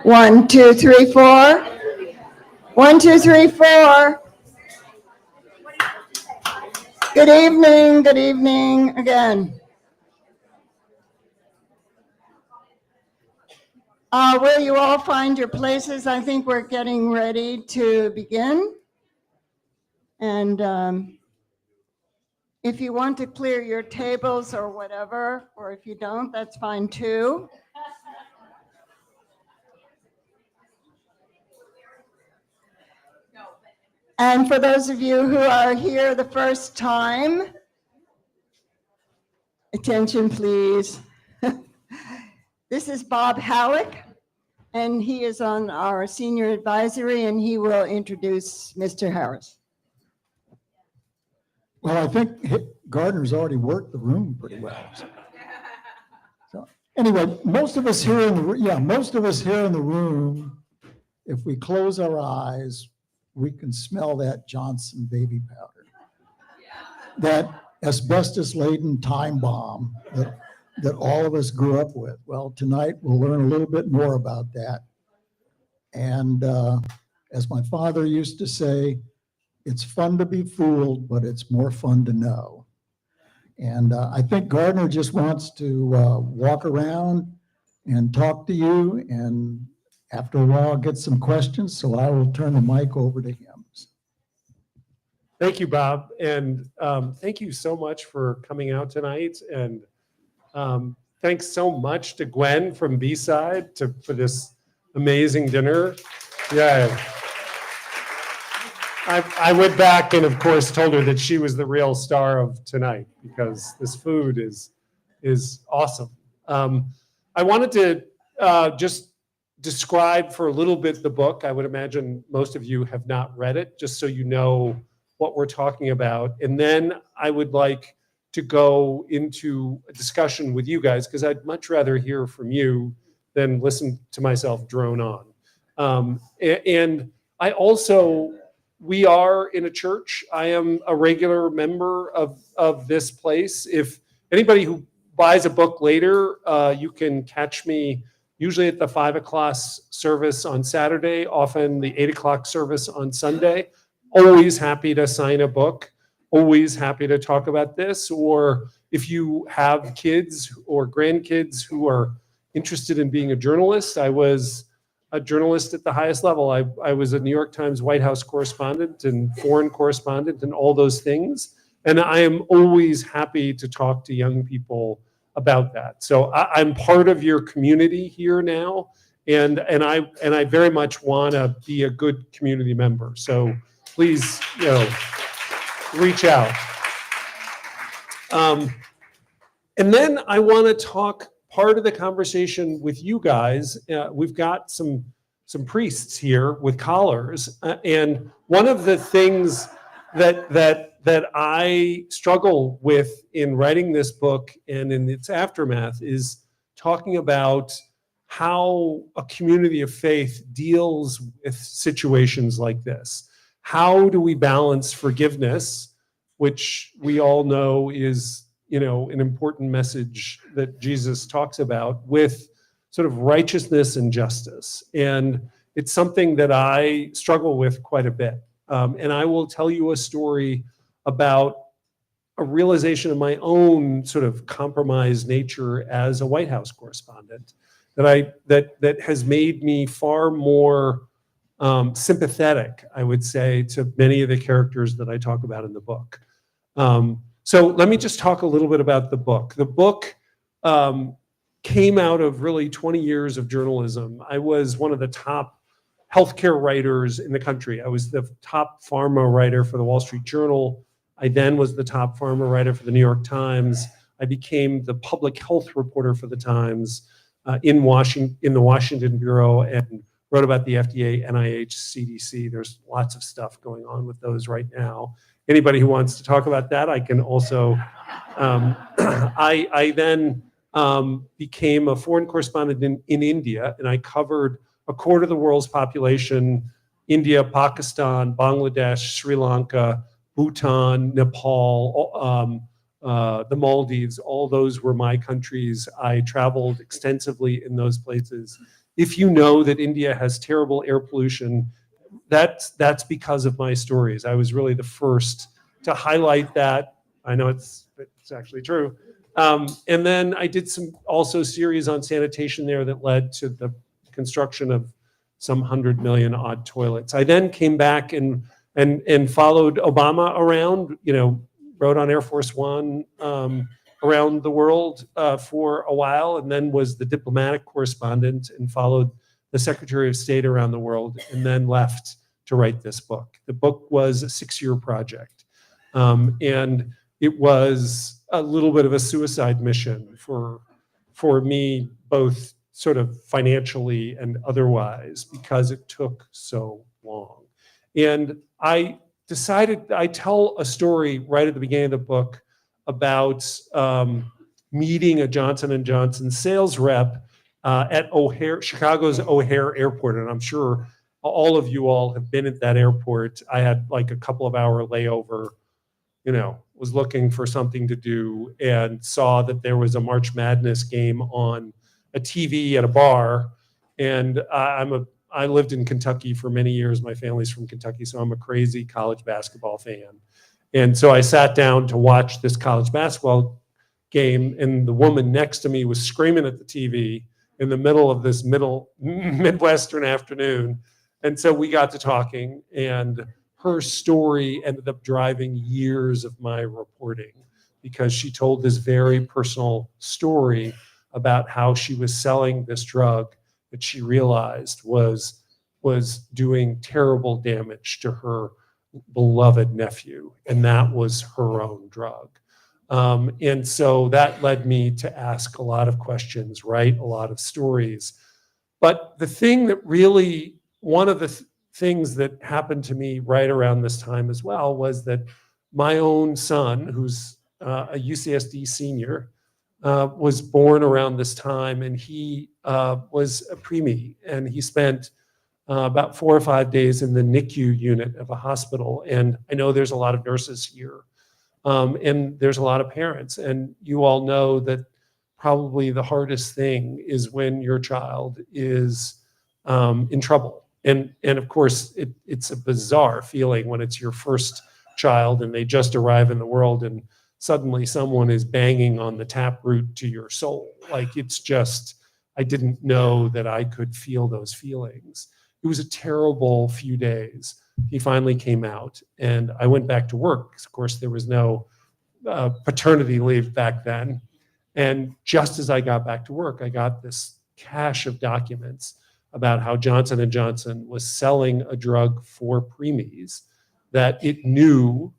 One, two, three, four. 1, 2, 3, 4. Good evening again. Will you all find your places? I think we're getting ready to begin. And if you want to clear your tables or whatever, or if you don't, that's fine too. And for those of you who are here the first time, attention please. This is Bob Halleck, and he is on our senior advisory, and he will introduce Mr. Harris. Well, I think Gardiner's already worked the room pretty well. So anyway, most of us here in the room, if we close our eyes, we can smell that Johnson baby powder, that asbestos-laden time bomb that all of us grew up with. Well, tonight we'll learn a little bit more about that. And as my father used to say, it's fun to be fooled, but it's more fun to know. And I think Gardiner just wants to walk around and talk to you, and after a while get some questions, so I will turn the mic over to him. Thank you, Bob, and thank you so much for coming out tonight, and thanks so much to Gwen from B-Side for this amazing dinner. Yeah. I went back and, of course, told her that she was the real star of tonight because this food is awesome. I wanted to just describe for a little bit the book. I would imagine most of you have not read it, just so you know what we're talking about. And then I would like to go into a discussion with you guys, because I'd much rather hear from you than listen to myself drone on. And I also, we are in a church. I am a regular member of this place. If anybody who buys a book later, you can catch me usually at the 5 o'clock service on Saturday, often the 8 o'clock service on Sunday. Always happy to sign a book, always happy to talk about this. Or if you have kids or grandkids who are interested in being a journalist, I was a journalist at the highest level. I was a New York Times White House correspondent and foreign correspondent and all those things. And I am always happy to talk to young people about that. So I'm part of your community here now, and I very much want to be a good community member. So please, reach out. And then I want to talk part of the conversation with you guys. We've got some priests here with collars, and one of the things that I struggle with in writing this book and in its aftermath is talking about how a community of faith deals with situations like this. How do we balance forgiveness, which we all know is, an important message that Jesus talks about, with sort of righteousness and justice? And it's something that I struggle with quite a bit. And I will tell you a story about a realization of my own sort of compromised nature as a White House correspondent that has made me far more sympathetic, I would say, to many of the characters that I talk about in the book. So let me just talk a little bit about the book. The book came out of really 20 years of journalism. I was one of the top healthcare writers in the country. I was the top pharma writer for the Wall Street Journal. I then was the top pharma writer for the New York Times. I became the public health reporter for the Times in the Washington Bureau, and wrote about the FDA, NIH, CDC. There's lots of stuff going on with those right now. Anybody who wants to talk about that, I can also. I then became a foreign correspondent in India, and I covered a quarter of the world's population: India, Pakistan, Bangladesh, Sri Lanka, Bhutan, Nepal, the Maldives, all those were my countries. I traveled extensively in those places. If you know that India has terrible air pollution, that's because of my stories. I was really the first to highlight that. I know it's actually true. And then I did some also series on sanitation there that led to the construction of some 100 million odd toilets. I then came back and followed Obama around, rode on Air Force One around the world for a while, and then was the diplomatic correspondent and followed the Secretary of State around the world, and then left to write this book. The book was a 6-year project. And it was a little bit of a suicide mission for me, both sort of financially and otherwise, because it took so long. And I decided, I tell a story right at the beginning of the book about meeting a Johnson & Johnson sales rep at Chicago's O'Hare Airport. And I'm sure all of you all have been at that airport. I had like a couple of hour layover, was looking for something to do and saw that there was a March Madness game on a TV at a bar. And I lived in Kentucky for many years. My family's from Kentucky, so I'm a crazy college basketball fan. And so I sat down to watch this college basketball game, and the woman next to me was screaming at the TV in the middle of this Midwestern afternoon. And so we got to talking, and her story ended up driving years of my reporting, because she told this very personal story about how she was selling this drug that she realized was doing terrible damage to her beloved nephew, and that was her own drug. And so that led me to ask a lot of questions, write a lot of stories. But the thing that really, one of the things that happened to me right around this time as well, was that my own son, who's a UCSD senior, was born around this time, and he was a preemie, and he spent about 4 or 5 days in the NICU unit of a hospital. And I know there's a lot of nurses here, and there's a lot of parents, and you all know that probably the hardest thing is when your child is in trouble. And of course, it's a bizarre feeling when it's your first child and they just arrive in the world, and suddenly someone is banging on the taproot to your soul. Like, it's just, I didn't know that I could feel those feelings. It was a terrible few days. He finally came out, and I went back to work. Of course, there was no paternity leave back then. And just as I got back to work, I got this cache of documents about how Johnson & Johnson was selling a drug for preemies that it knew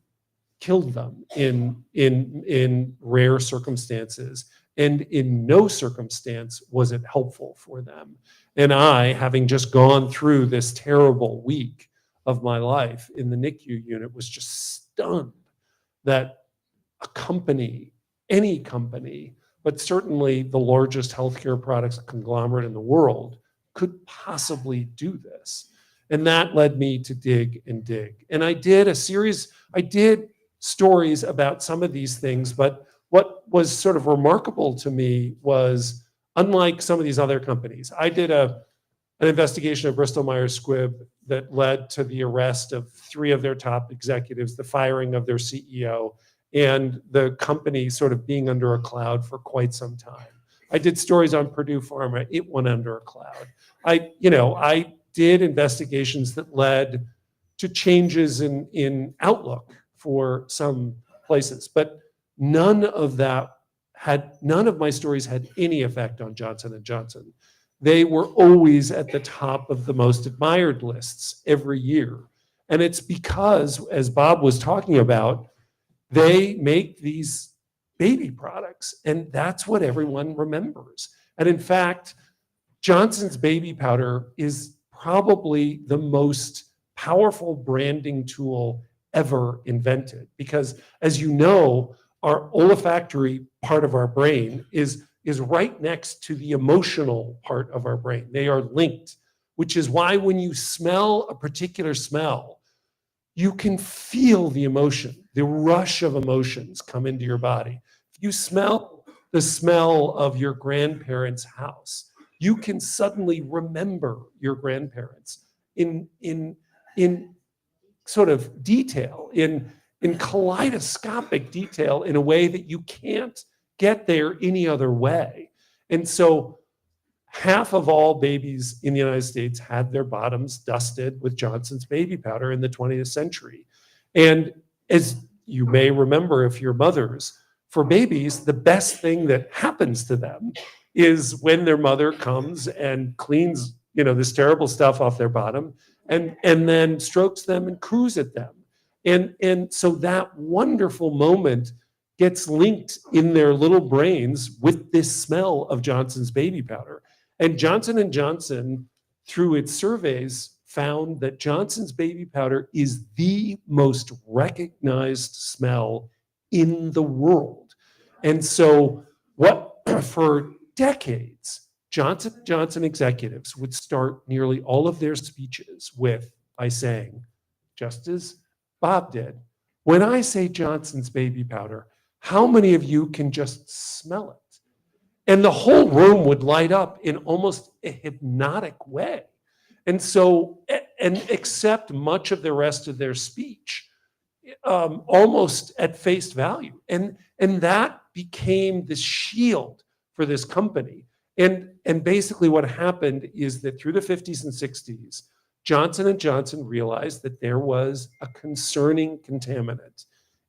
killed them in rare circumstances, and in no circumstance was it helpful for them. And I, having just gone through this terrible week of my life in the NICU unit, was just stunned that a company, any company, but certainly the largest healthcare products conglomerate in the world, could possibly do this. And that led me to dig and dig. And I did stories about some of these things, but what was sort of remarkable to me was, unlike some of these other companies, I did an investigation of Bristol Myers Squibb that led to the arrest of 3 of their top executives, the firing of their CEO, and the company sort of being under a cloud for quite some time. I did stories on Purdue Pharma. It went under a cloud. I did investigations that led to changes in outlook for some places, but none of my stories had any effect on Johnson & Johnson. They were always at the top of the most admired lists every year. And it's because, as Bob was talking about, they make these baby products, and that's what everyone remembers. And in fact, Johnson's baby powder is probably the most powerful branding tool ever invented, because, as you know, our olfactory part of our brain is right next to the emotional part of our brain. They are linked, which is why when you smell a particular smell, you can feel the emotion, the rush of emotions come into your body. If you smell the smell of your grandparents' house, you can suddenly remember your grandparents in sort of detail, in kaleidoscopic detail, in a way that you can't get there any other way. And so half of all babies in the United States had their bottoms dusted with Johnson's baby powder in the 20th century. And as you may remember, if you're mothers, for babies, the best thing that happens to them is when their mother comes and cleans, this terrible stuff off their bottom and then strokes them and coos at them. And so that wonderful moment gets linked in their little brains with this smell of Johnson's baby powder. And Johnson & Johnson, through its surveys, found that Johnson's baby powder is the most recognized smell in the world. And so for decades, Johnson & Johnson executives would start nearly all of their speeches by saying, just as Bob did, when I say Johnson's baby powder, how many of you can just smell it? And the whole room would light up in almost a hypnotic way. And so, and accept much of the rest of their speech almost at face value. And that became the shield for this company. And basically what happened is that through the 50s and 60s, Johnson & Johnson realized that there was a concerning contaminant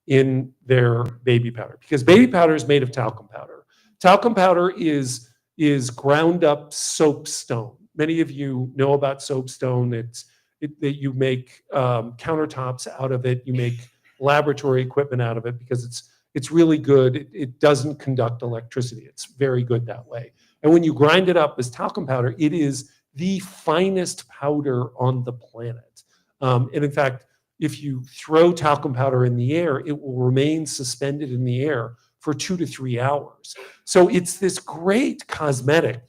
in their baby powder, because baby powder is made of talcum powder. Talcum powder is ground up soapstone. Many of you know about soapstone. That you make countertops out of it. You make laboratory equipment out of it because it's really good. It doesn't conduct electricity. It's very good that way. And when you grind it up as talcum powder, it is the finest powder on the planet. And in fact, if you throw talcum powder in the air, it will remain suspended in the air for 2 to 3 hours. So it's this great cosmetic.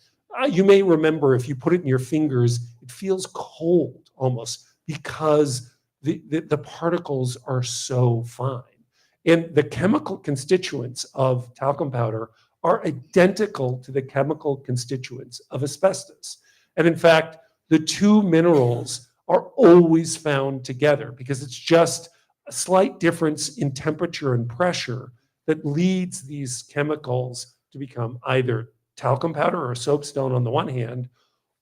You may remember if you put it in your fingers, it feels cold almost because the particles are so fine. And the chemical constituents of talcum powder are identical to the chemical constituents of asbestos. And in fact, the two minerals are always found together because it's just a slight difference in temperature and pressure that leads these chemicals to become either talcum powder or soapstone on the one hand,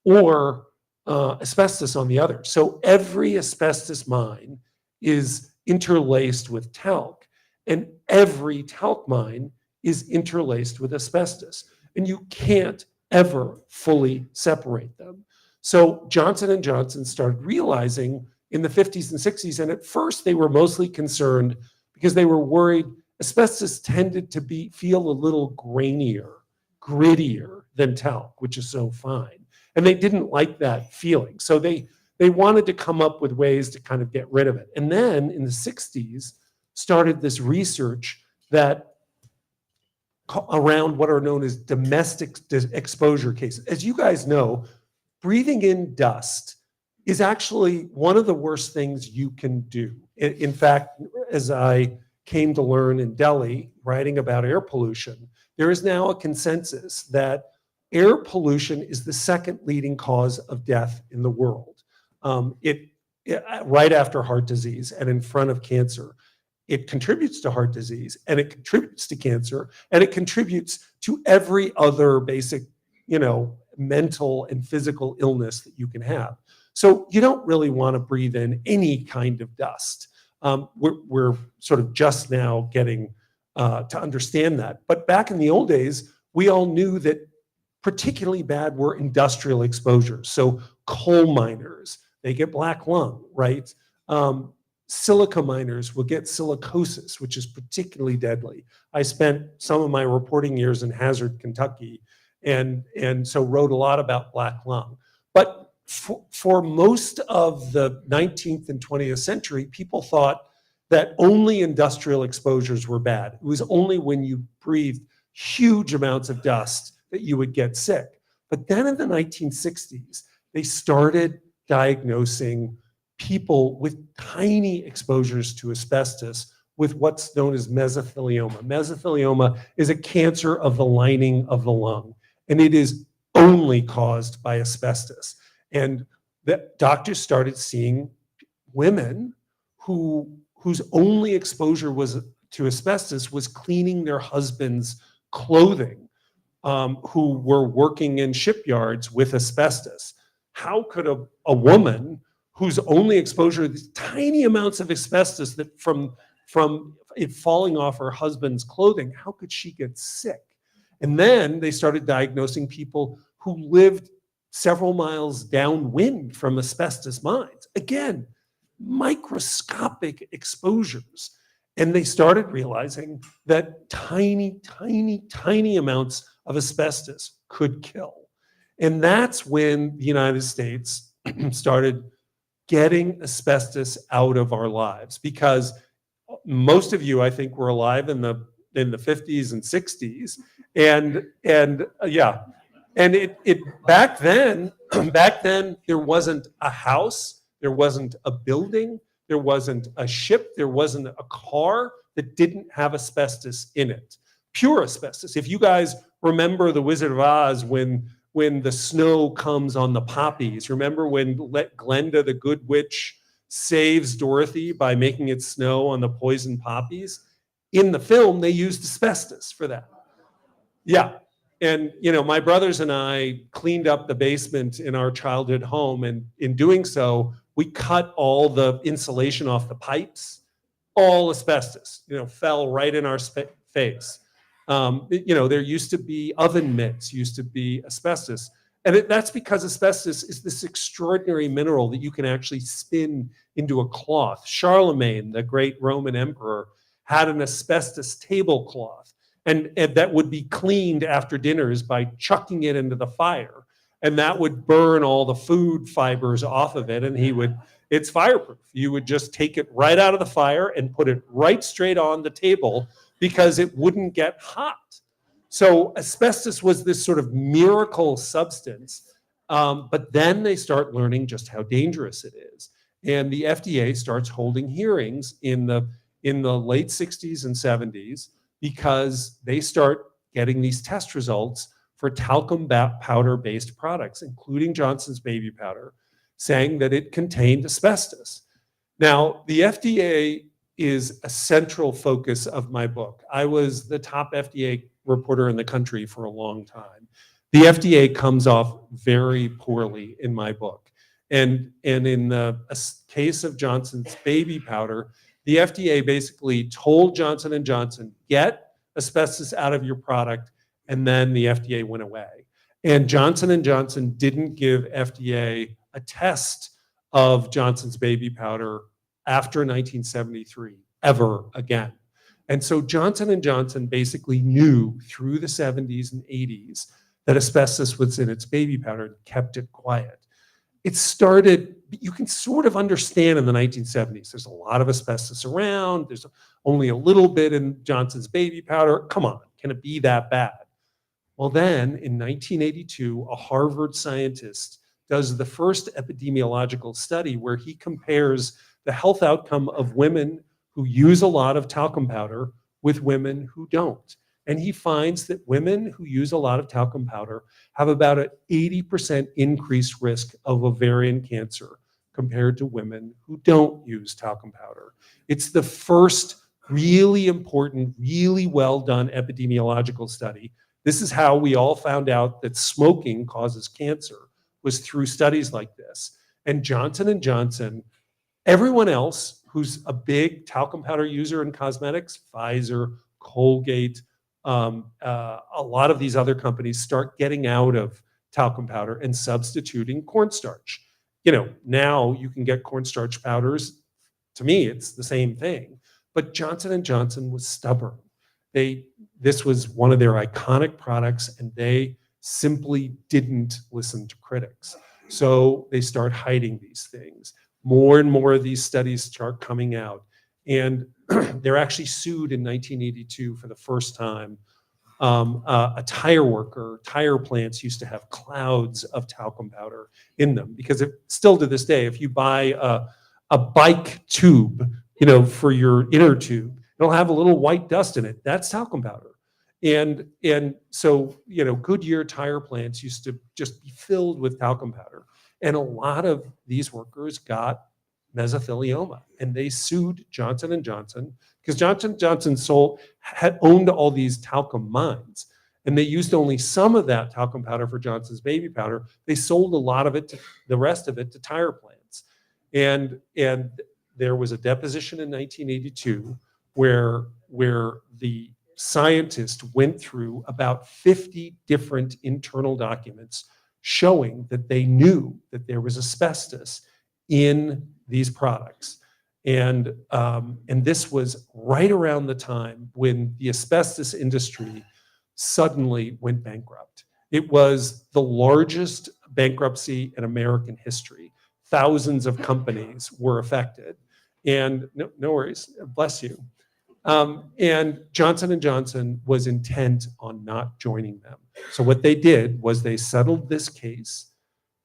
or asbestos on the other. So every asbestos mine is interlaced with talc, and every talc mine is interlaced with asbestos. And you can't ever fully separate them. So Johnson & Johnson started realizing in the 50s and 60s, and at first they were mostly concerned because they were worried asbestos tended to feel a little grainier, grittier than talc, which is so fine. And they didn't like that feeling. So they wanted to come up with ways to kind of get rid of it. And then in the 60s, started this research that around what are known as domestic exposure cases. As you guys know, breathing in dust is actually one of the worst things you can do. In fact, as I came to learn in Delhi, writing about air pollution, there is now a consensus that air pollution is the second leading cause of death in the world. Right after heart disease and in front of cancer. It contributes to heart disease, and it contributes to cancer, and it contributes to every other basic, mental and physical illness that you can have. So you don't really want to breathe in any kind of dust. We're sort of just now getting to understand that. But back in the old days, we all knew that particularly bad were industrial exposures. So coal miners, they get black lung, right? Silica miners will get silicosis, which is particularly deadly. I spent some of my reporting years in Hazard, Kentucky, and so wrote a lot about black lung. But for most of the 19th and 20th century, people thought that only industrial exposures were bad. It was only when you breathed huge amounts of dust that you would get sick. But then in the 1960s, they started diagnosing people with tiny exposures to asbestos with what's known as mesothelioma. Mesothelioma is a cancer of the lining of the lung, and it is only caused by asbestos. And the doctors started seeing women whose only exposure was to asbestos was cleaning their husband's clothing, who were working in shipyards with asbestos. How could a woman whose only exposure to these tiny amounts of asbestos that from it falling off her husband's clothing, how could she get sick? And then they started diagnosing people who lived several miles downwind from asbestos mines. Again, microscopic exposures. And they started realizing that tiny, tiny, tiny amounts of asbestos could kill. And that's when the United States started getting asbestos out of our lives, because most of you, I think, were alive in the 50s and 60s. And yeah. And it back then there wasn't a house, there wasn't a building, there wasn't a ship, there wasn't a car that didn't have asbestos in it. Pure asbestos. If you guys remember The Wizard of Oz, when the snow comes on the poppies, remember when Glenda the Good Witch saves Dorothy by making it snow on the poison poppies? In the film, they used asbestos for that. Yeah. And, my brothers and I cleaned up the basement in our childhood home. And in doing so, we cut all the insulation off the pipes, all asbestos, fell right in our face. There used to be oven mitts, used to be asbestos. And that's because asbestos is this extraordinary mineral that you can actually spin into a cloth. Charlemagne, the great Roman emperor, had an asbestos tablecloth. And that would be cleaned after dinners by chucking it into the fire. And that would burn all the food fibers off of it. And it's fireproof. You would just take it right out of the fire and put it right straight on the table because it wouldn't get hot. So asbestos was this sort of miracle substance. But then they start learning just how dangerous it is. And the FDA starts holding hearings in the late 60s and 70s, because they start getting these test results for talcum powder-based products, including Johnson's baby powder, saying that it contained asbestos. Now, the FDA is a central focus of my book. I was the top FDA reporter in the country for a long time. The FDA comes off very poorly in my book. And in the case of Johnson's baby powder, the FDA basically told Johnson & Johnson, get asbestos out of your product, and then the FDA went away. And Johnson & Johnson didn't give FDA a test of Johnson's baby powder after 1973, ever again. And so Johnson & Johnson basically knew through the 70s and 80s that asbestos was in its baby powder and kept it quiet. It started, you can sort of understand in the 1970s, there's a lot of asbestos around, there's only a little bit in Johnson's baby powder. Come on, can it be that bad? Well, then in 1982, a Harvard scientist does the first epidemiological study where he compares the health outcome of women who use a lot of talcum powder with women who don't. And he finds that women who use a lot of talcum powder have about an 80% increased risk of ovarian cancer compared to women who don't use talcum powder. It's the first really important, really well done epidemiological study. This is how we all found out that smoking causes cancer, was through studies like this. And Johnson & Johnson, everyone else who's a big talcum powder user in cosmetics, Pfizer, Colgate, a lot of these other companies start getting out of talcum powder and substituting cornstarch. Now you can get cornstarch powders. To me, it's the same thing. But Johnson & Johnson was stubborn. This was one of their iconic products, and they simply didn't listen to critics. So they start hiding these things. More and more of these studies start coming out. And they're actually sued in 1982 for the first time. A tire plants used to have clouds of talcum powder in them, because still to this day, if you buy a bike tube, for your inner tube. It'll have a little white dust in it. That's talcum powder. And so, Goodyear tire plants used to just be filled with talcum powder. And a lot of these workers got mesothelioma, and they sued Johnson & Johnson because Johnson & Johnson had owned all these talcum mines, and they used only some of that talcum powder for Johnson's baby powder. They sold a lot of it, the rest of it, to tire plants. And there was a deposition in 1982 where the scientist went through about 50 different internal documents showing that they knew that there was asbestos in these products. And this was right around the time when the asbestos industry suddenly went bankrupt. It was the largest bankruptcy in American history. Thousands of companies were affected. And no worries, bless you. And Johnson & Johnson was intent on not joining them. So what they did was they settled this case,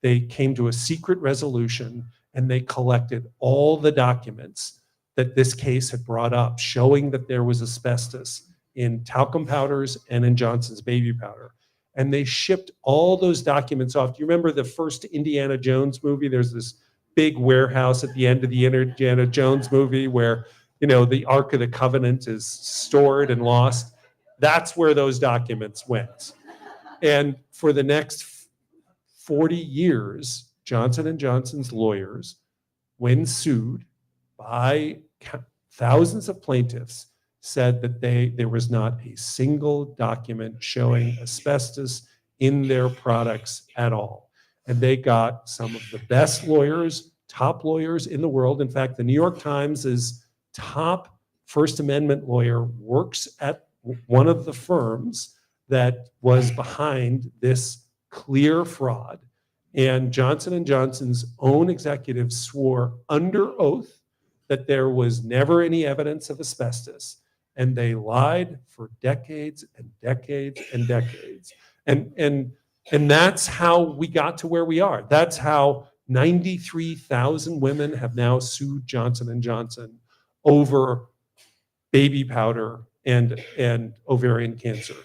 they came to a secret resolution, and they collected all the documents that this case had brought up, showing that there was asbestos in talcum powders and in Johnson's baby powder. And they shipped all those documents off. Do you remember the first Indiana Jones movie? There's this big warehouse at the end of the Indiana Jones movie where the Ark of the Covenant is stored and lost. That's where those documents went. And for the next 40 years, Johnson & Johnson's lawyers, when sued by thousands of plaintiffs, said that there was not a single document showing asbestos in their products at all. And they got some of the best lawyers, top lawyers in the world. In fact, the New York Times' top First Amendment lawyer works at one of the firms that was behind this clear fraud. And Johnson & Johnson's own executives swore under oath that there was never any evidence of asbestos. And they lied for decades and decades and decades. And that's how we got to where we are. That's how 93,000 women have now sued Johnson & Johnson over baby powder and ovarian cancer.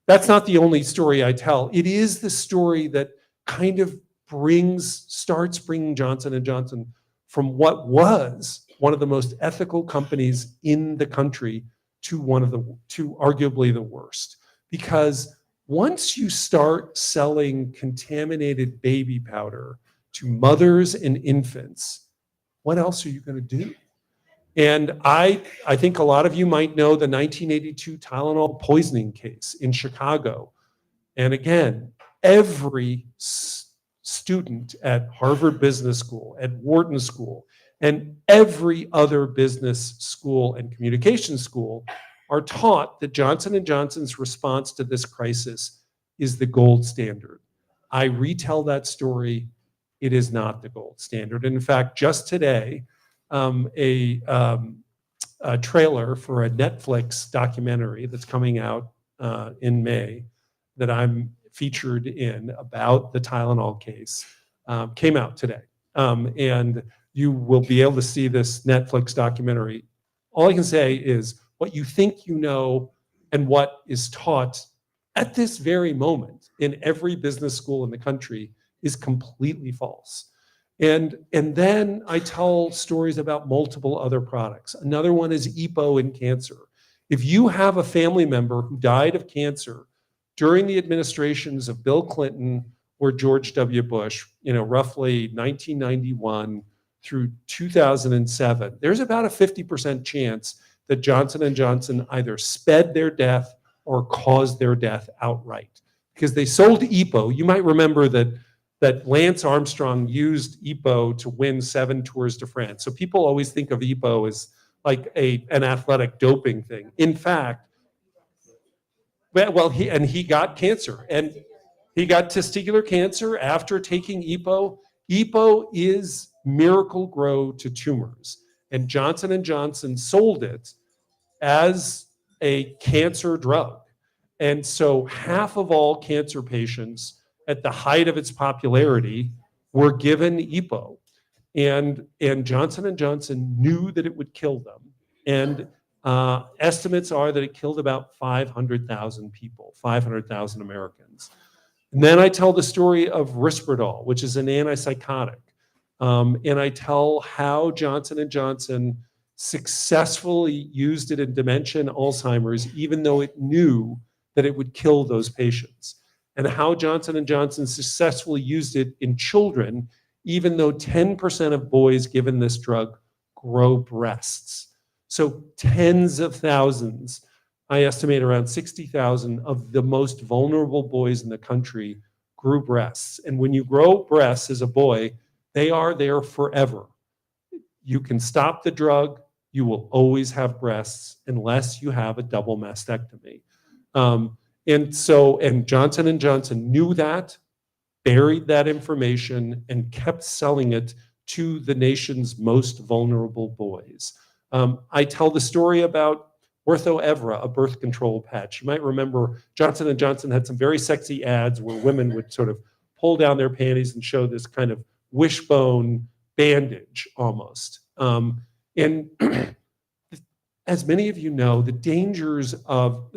That's not the only story I tell. It is the story that kind of starts bringing Johnson & Johnson from what was one of the most ethical companies in the country to arguably the worst. Because once you start selling contaminated baby powder to mothers and infants, what else are you going to do? And I think a lot of you might know the 1982 Tylenol poisoning case in Chicago. And again, every student at Harvard Business School, at Wharton School, and every other business school and communication school are taught that Johnson & Johnson's response to this crisis is the gold standard. I retell that story. It is not the gold standard. And in fact, just today, a trailer for a Netflix documentary that's coming out in May that I'm featured in about the Tylenol case came out today. And you will be able to see this Netflix documentary. All I can say is what you think you know and what is taught at this very moment in every business school in the country is completely false. And then I tell stories about multiple other products. Another one is EPO in cancer. If you have a family member who died of cancer during the administrations of Bill Clinton or George W. Bush, roughly 1991 through 2007, there's about a 50% chance that Johnson & Johnson either sped their death or caused their death outright. Because they sold EPO. You might remember that Lance Armstrong used EPO to win 7 Tours de France. So people always think of EPO as like an athletic doping thing. In fact, he got cancer, and he got testicular cancer after taking EPO. EPO is Miracle-Gro to tumors, and Johnson & Johnson sold it as a cancer drug. And so half of all cancer patients at the height of its popularity were given EPO. And Johnson & Johnson knew that it would kill them. And estimates are that it killed about 500,000 people, 500,000 Americans. And then I tell the story of Risperdal, which is an antipsychotic. And I tell how Johnson & Johnson successfully used it in dementia and Alzheimer's, even though it knew that it would kill those patients. And how Johnson & Johnson successfully used it in children, even though 10% of boys given this drug grow breasts. So tens of thousands, I estimate around 60,000 of the most vulnerable boys in the country grew breasts. And when you grow breasts as a boy, they are there forever. You can stop the drug, you will always have breasts unless you have a double mastectomy. And Johnson & Johnson knew that, buried that information, and kept selling it to the nation's most vulnerable boys. I tell the story about Ortho Evra, a birth control patch. You might remember Johnson & Johnson had some very sexy ads where women would sort of pull down their panties and show this kind of wishbone bandage almost. And as many of you know, the dangers of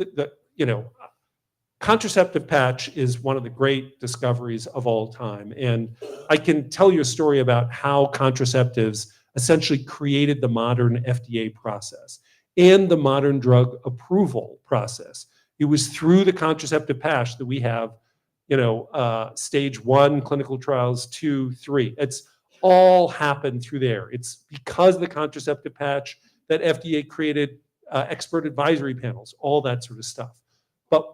contraceptive patch is one of the great discoveries of all time. And I can tell you a story about how contraceptives essentially created the modern FDA process and the modern drug approval process. It was through the contraceptive patch that we have, stage 1 clinical trials, 2, 3. It's all happened through there. It's because of the contraceptive patch that FDA created expert advisory panels, all that sort of stuff. But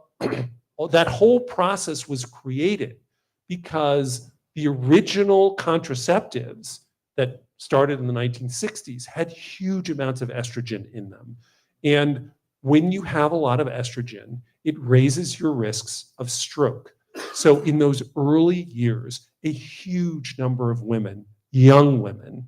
that whole process was created because the original contraceptives that started in the 1960s had huge amounts of estrogen in them. And when you have a lot of estrogen, it raises your risks of stroke. So in those early years, a huge number of women, young women,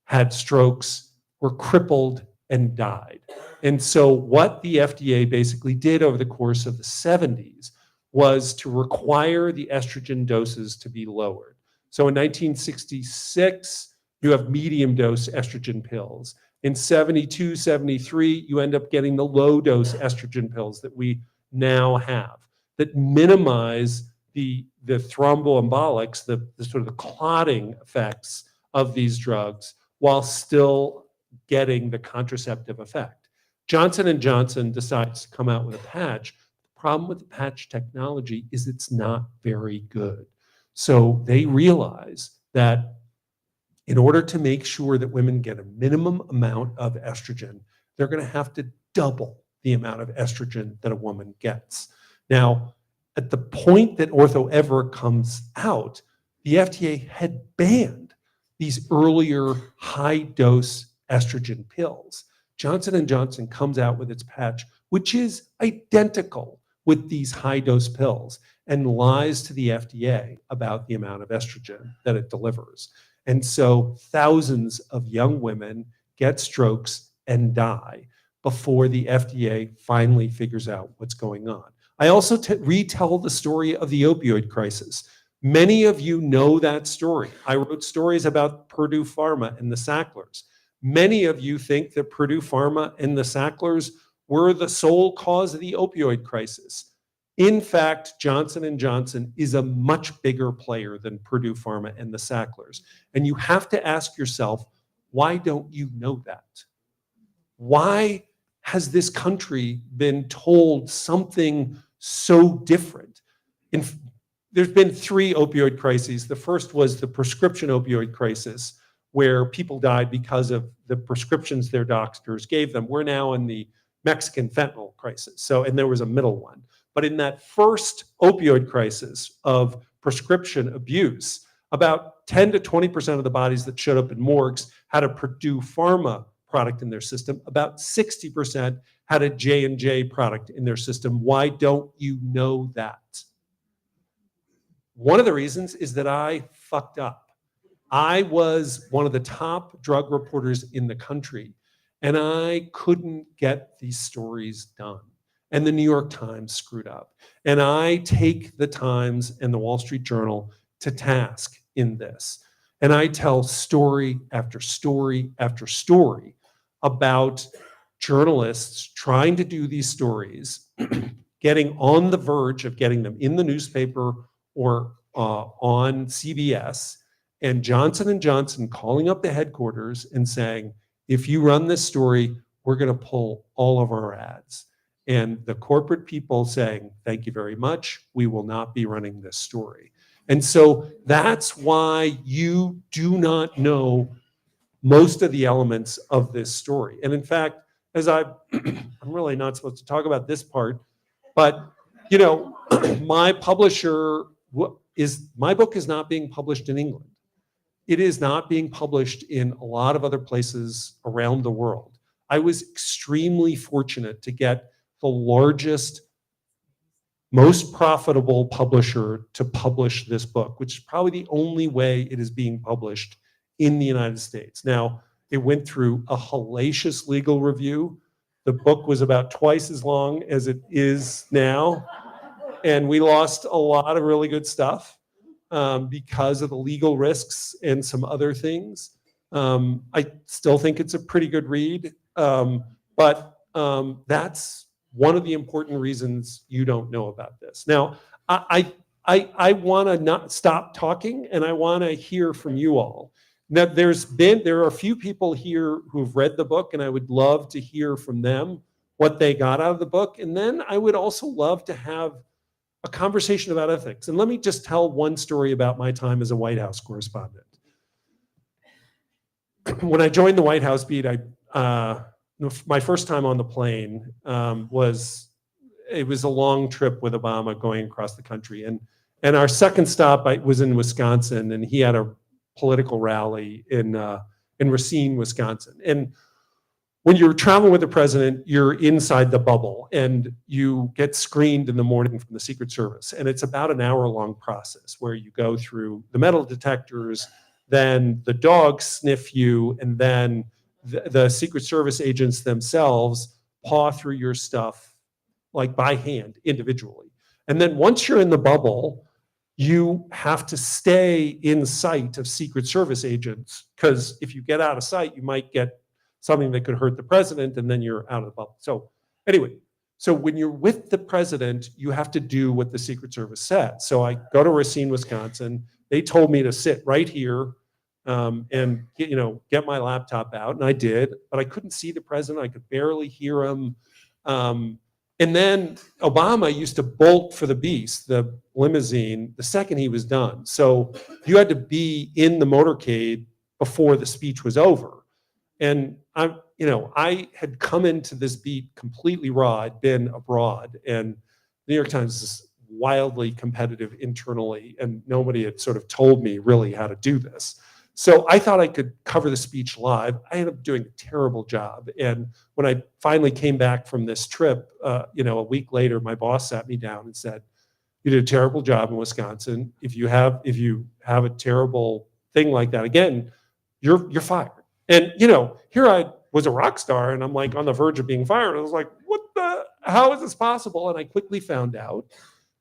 had strokes, were crippled, and died. And so what the FDA basically did over the course of the 70s was to require the estrogen doses to be lowered. So in 1966, you have medium dose estrogen pills. In 72, 73, you end up getting the low dose estrogen pills that we now have that minimize the thromboembolics, the sort of the clotting effects of these drugs while still getting the contraceptive effect. Johnson & Johnson decides to come out with a patch. The problem with the patch technology is it's not very good. So they realize that in order to make sure that women get a minimum amount of estrogen, they're going to have to double the amount of estrogen that a woman gets. Now, at the point that Ortho Evra comes out, the FDA had banned these earlier high-dose estrogen pills. Johnson & Johnson comes out with its patch, which is identical with these high-dose pills, and lies to the FDA about the amount of estrogen that it delivers. And so thousands of young women get strokes and die before the FDA finally figures out what's going on. I also retell the story of the opioid crisis. Many of you know that story. I wrote stories about Purdue Pharma and the Sacklers. Many of you think that Purdue Pharma and the Sacklers were the sole cause of the opioid crisis. In fact, Johnson & Johnson is a much bigger player than Purdue Pharma and the Sacklers. And you have to ask yourself, why don't you know that? Why has this country been told something so different? There's been 3 opioid crises. The first was the prescription opioid crisis, where people died because of the prescriptions their doctors gave them. We're now in the Mexican fentanyl crisis. And there was a middle one. But in that first opioid crisis of prescription abuse, about 10 to 20% of the bodies that showed up in morgues had a Purdue Pharma product in their system. About 60% had a J&J product in their system. Why don't you know that? One of the reasons is that I fucked up. I was one of the top drug reporters in the country, and I couldn't get these stories done. And the New York Times screwed up. And I take the Times and the Wall Street Journal to task in this. And I tell story after story after story about journalists trying to do these stories, getting on the verge of getting them in the newspaper or on CBS, and Johnson & Johnson calling up the headquarters and saying, if you run this story, we're going to pull all of our ads. And the corporate people saying, thank you very much, we will not be running this story. And so that's why you do not know most of the elements of this story. And in fact, I'm really not supposed to talk about this part, but my publisher my book is not being published in England. It is not being published in a lot of other places around the world. I was extremely fortunate to get the largest, most profitable publisher to publish this book, which is probably the only way it is being published in the United States. Now, it went through a hellacious legal review. The book was about twice as long as it is now, and we lost a lot of really good stuff because of the legal risks and some other things. I still think it's a pretty good read, but that's one of the important reasons you don't know about this. Now, I want to not stop talking, and I want to hear from you all. Now, there are a few people here who've read the book, and I would love to hear from them what they got out of the book. And then I would also love to have a conversation about ethics. And let me just tell one story about my time as a White House correspondent. When I joined the White House beat, my first time on the plane was a long trip with Obama going across the country. And our second stop was in Wisconsin, and he had a political rally in Racine, Wisconsin. And when you're traveling with the president, you're inside the bubble, and you get screened in the morning from the Secret Service. And it's about an hour-long process where you go through the metal detectors, then the dogs sniff you, and then the Secret Service agents themselves paw through your stuff like by hand, individually. And then once you're in the bubble, you have to stay in sight of Secret Service agents, because if you get out of sight, you might get something that could hurt the president, and then you're out of the bubble. So anyway, so when you're with the president, you have to do what the Secret Service said. So I go to Racine, Wisconsin. They told me to sit right here and get my laptop out, and I did, but I couldn't see the president. I could barely hear him. And then Obama used to bolt for the Beast, the limousine, the second he was done. So you had to be in the motorcade before the speech was over. And I had come into this beat completely raw. I'd been abroad, and the New York Times is wildly competitive internally, and nobody had sort of told me really how to do this. So I thought I could cover the speech live. I ended up doing a terrible job. And when I finally came back from this trip, a week later, my boss sat me down and said, "You did a terrible job in Wisconsin. If you have a terrible thing like that again, you're fired." And here I was a rock star, and I'm like on the verge of being fired. I was like, how is this possible? And I quickly found out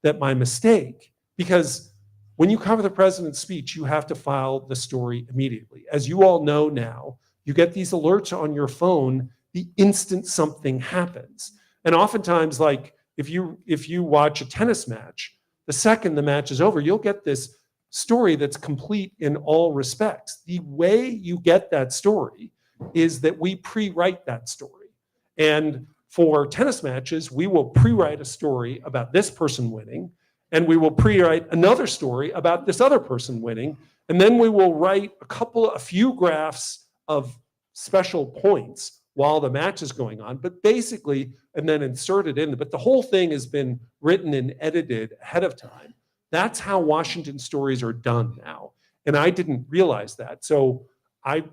that my mistake, because when you cover the president's speech, you have to file the story immediately. As you all know now, you get these alerts on your phone the instant something happens. And oftentimes, like if you watch a tennis match, the second the match is over, you'll get this story that's complete in all respects. The way you get that story is that we pre-write that story. And for tennis matches, we will pre-write a story about this person winning, and we will pre-write another story about this other person winning, and then we will write a few graphs of special points while the match is going on, but basically, and then insert it in. But the whole thing has been written and edited ahead of time. That's how Washington stories are done now. And I didn't realize that. So I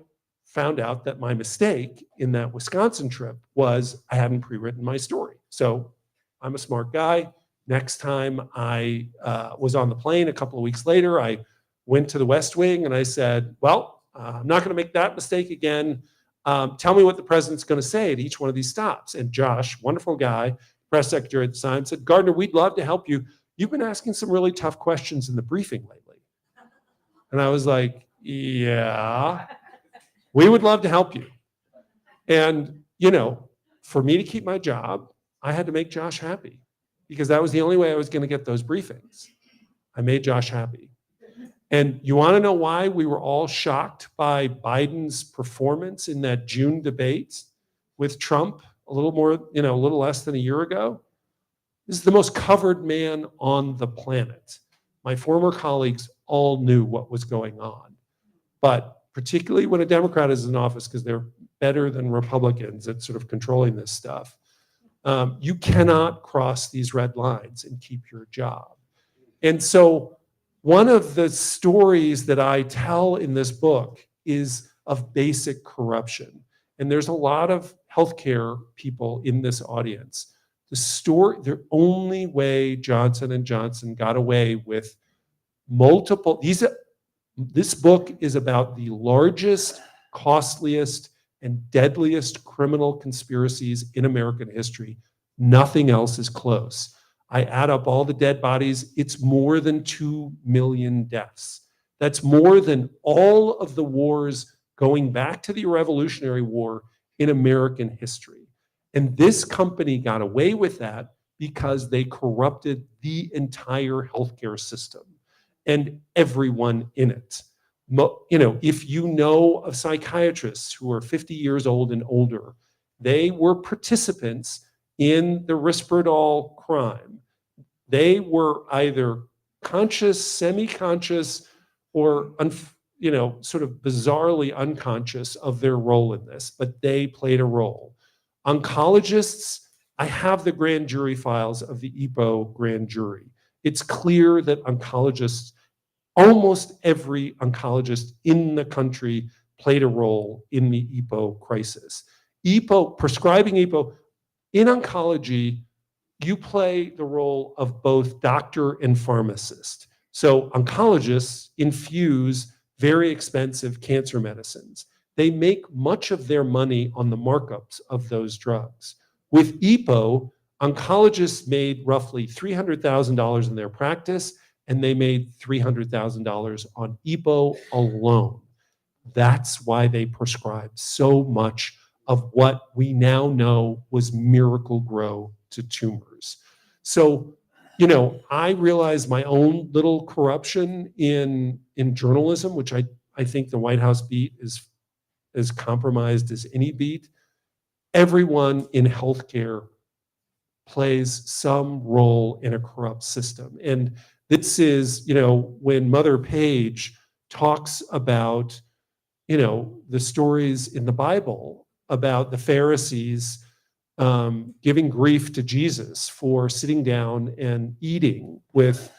found out that my mistake in that Wisconsin trip was I hadn't pre-written my story. So I'm a smart guy. Next time I was on the plane a couple of weeks later, I went to the West Wing and I said, well, I'm not going to make that mistake again. Tell me what the president's going to say at each one of these stops. And Josh, wonderful guy, press secretary at the time, said, Gardiner, we'd love to help you. You've been asking some really tough questions in the briefing lately. And I was like, yeah, we would love to help you. And, for me to keep my job, I had to make Josh happy because that was the only way I was going to get those briefings. I made Josh happy. And you want to know why we were all shocked by Biden's performance in that June debate with Trump a little less than a year ago? This is the most covered man on the planet. My former colleagues all knew what was going on. But particularly when a Democrat is in office, because they're better than Republicans at sort of controlling this stuff, you cannot cross these red lines and keep your job. And so one of the stories that I tell in this book is of basic corruption. And there's a lot of healthcare people in this audience. The only way Johnson & Johnson got away with this book is about the largest, costliest, and deadliest criminal conspiracies in American history. Nothing else is close. I add up all the dead bodies. It's more than 2 million deaths. That's more than all of the wars going back to the Revolutionary War in American history. And this company got away with that because they corrupted the entire healthcare system and everyone in it. If you know of psychiatrists who are 50 years old and older, they were participants in the Risperdal crime. They were either conscious, semi-conscious, or sort of bizarrely unconscious of their role in this, but they played a role. Oncologists, I have the grand jury files of the EPO grand jury. It's clear that almost every oncologist in the country played a role in the EPO crisis. Prescribing EPO, in oncology, you play the role of both doctor and pharmacist. So oncologists infuse very expensive cancer medicines. They make much of their money on the markups of those drugs. With EPO, oncologists made roughly $300,000 in their practice, and they made $300,000 on EPO alone. That's why they prescribed so much of what we now know was Miracle-Gro to tumors. So, I realized my own little corruption in journalism, which I think the White House beat is as compromised as any beat. Everyone in healthcare plays some role in a corrupt system. And this is, when Mother Page talks about, the stories in the Bible about the Pharisees giving grief to Jesus for sitting down and eating with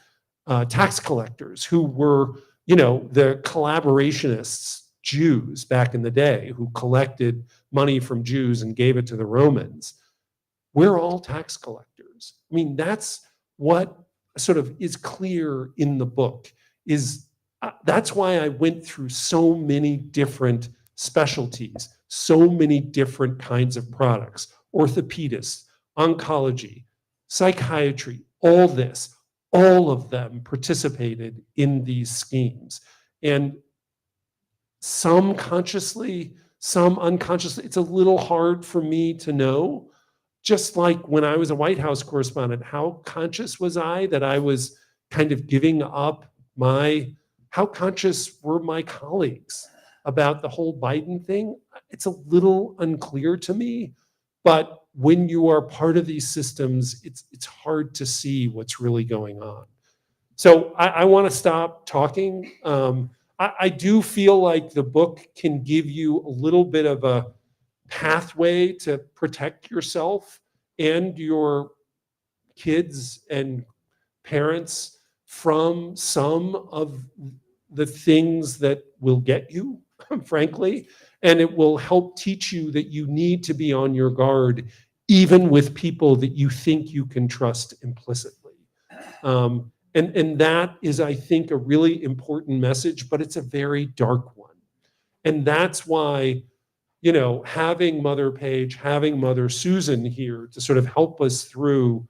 tax collectors who were, the collaborationists, Jews back in the day, who collected money from Jews and gave it to the Romans. We're all tax collectors. I mean, that's what sort of is clear in the book. That's why I went through so many different specialties, so many different kinds of products, orthopedists, oncology, psychiatry, all of them participated in these schemes. And some consciously, some unconsciously. It's a little hard for me to know. Just like when I was a White House correspondent, how conscious was I that I was kind of giving up how conscious were my colleagues about the whole Biden thing? It's a little unclear to me, but when you are part of these systems, it's hard to see what's really going on. So I want to stop talking. I do feel like the book can give you a little bit of a pathway to protect yourself and your kids and parents from some of the things that will get you, frankly, and it will help teach you that you need to be on your guard, even with people that you think you can trust implicitly. And that is, I think, a really important message, but it's a very dark one. And that's why, having Mother Page, having Mother Susan here to sort of help us through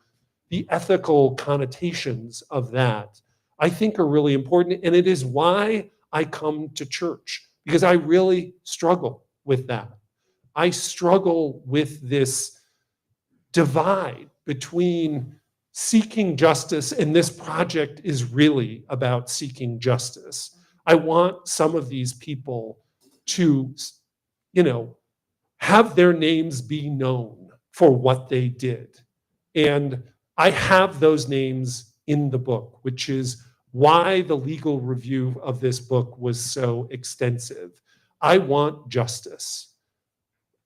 the ethical connotations of that, I think are really important. And it is why I come to church, because I really struggle with that. I struggle with this divide between seeking justice, and this project is really about seeking justice. I want some of these people to, have their names be known for what they did. And I have those names in the book, which is why the legal review of this book was so extensive. I want justice.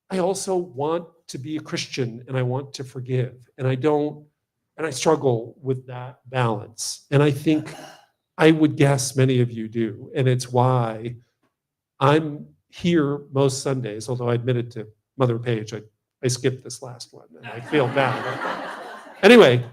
I also want to be a Christian, and I want to forgive. And I struggle with that balance. And I think I would guess many of you do. And it's why I'm here most Sundays, although I admitted to Mother Page, I skipped this last one, and I feel bad about that. Anyway,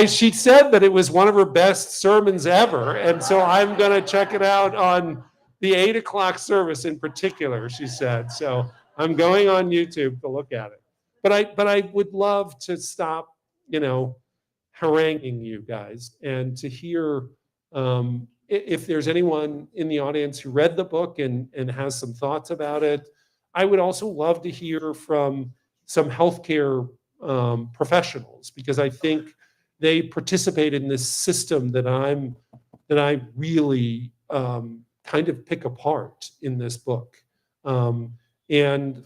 she said that it was one of her best sermons ever, and so I'm going to check it out on the 8 o'clock service in particular, she said. So I'm going on YouTube to look at it. But I would love to stop, haranguing you guys, and to hear if there's anyone in the audience who read the book and has some thoughts about it. I would also love to hear from some healthcare professionals, because I think they participate in this system that I really kind of pick apart in this book, and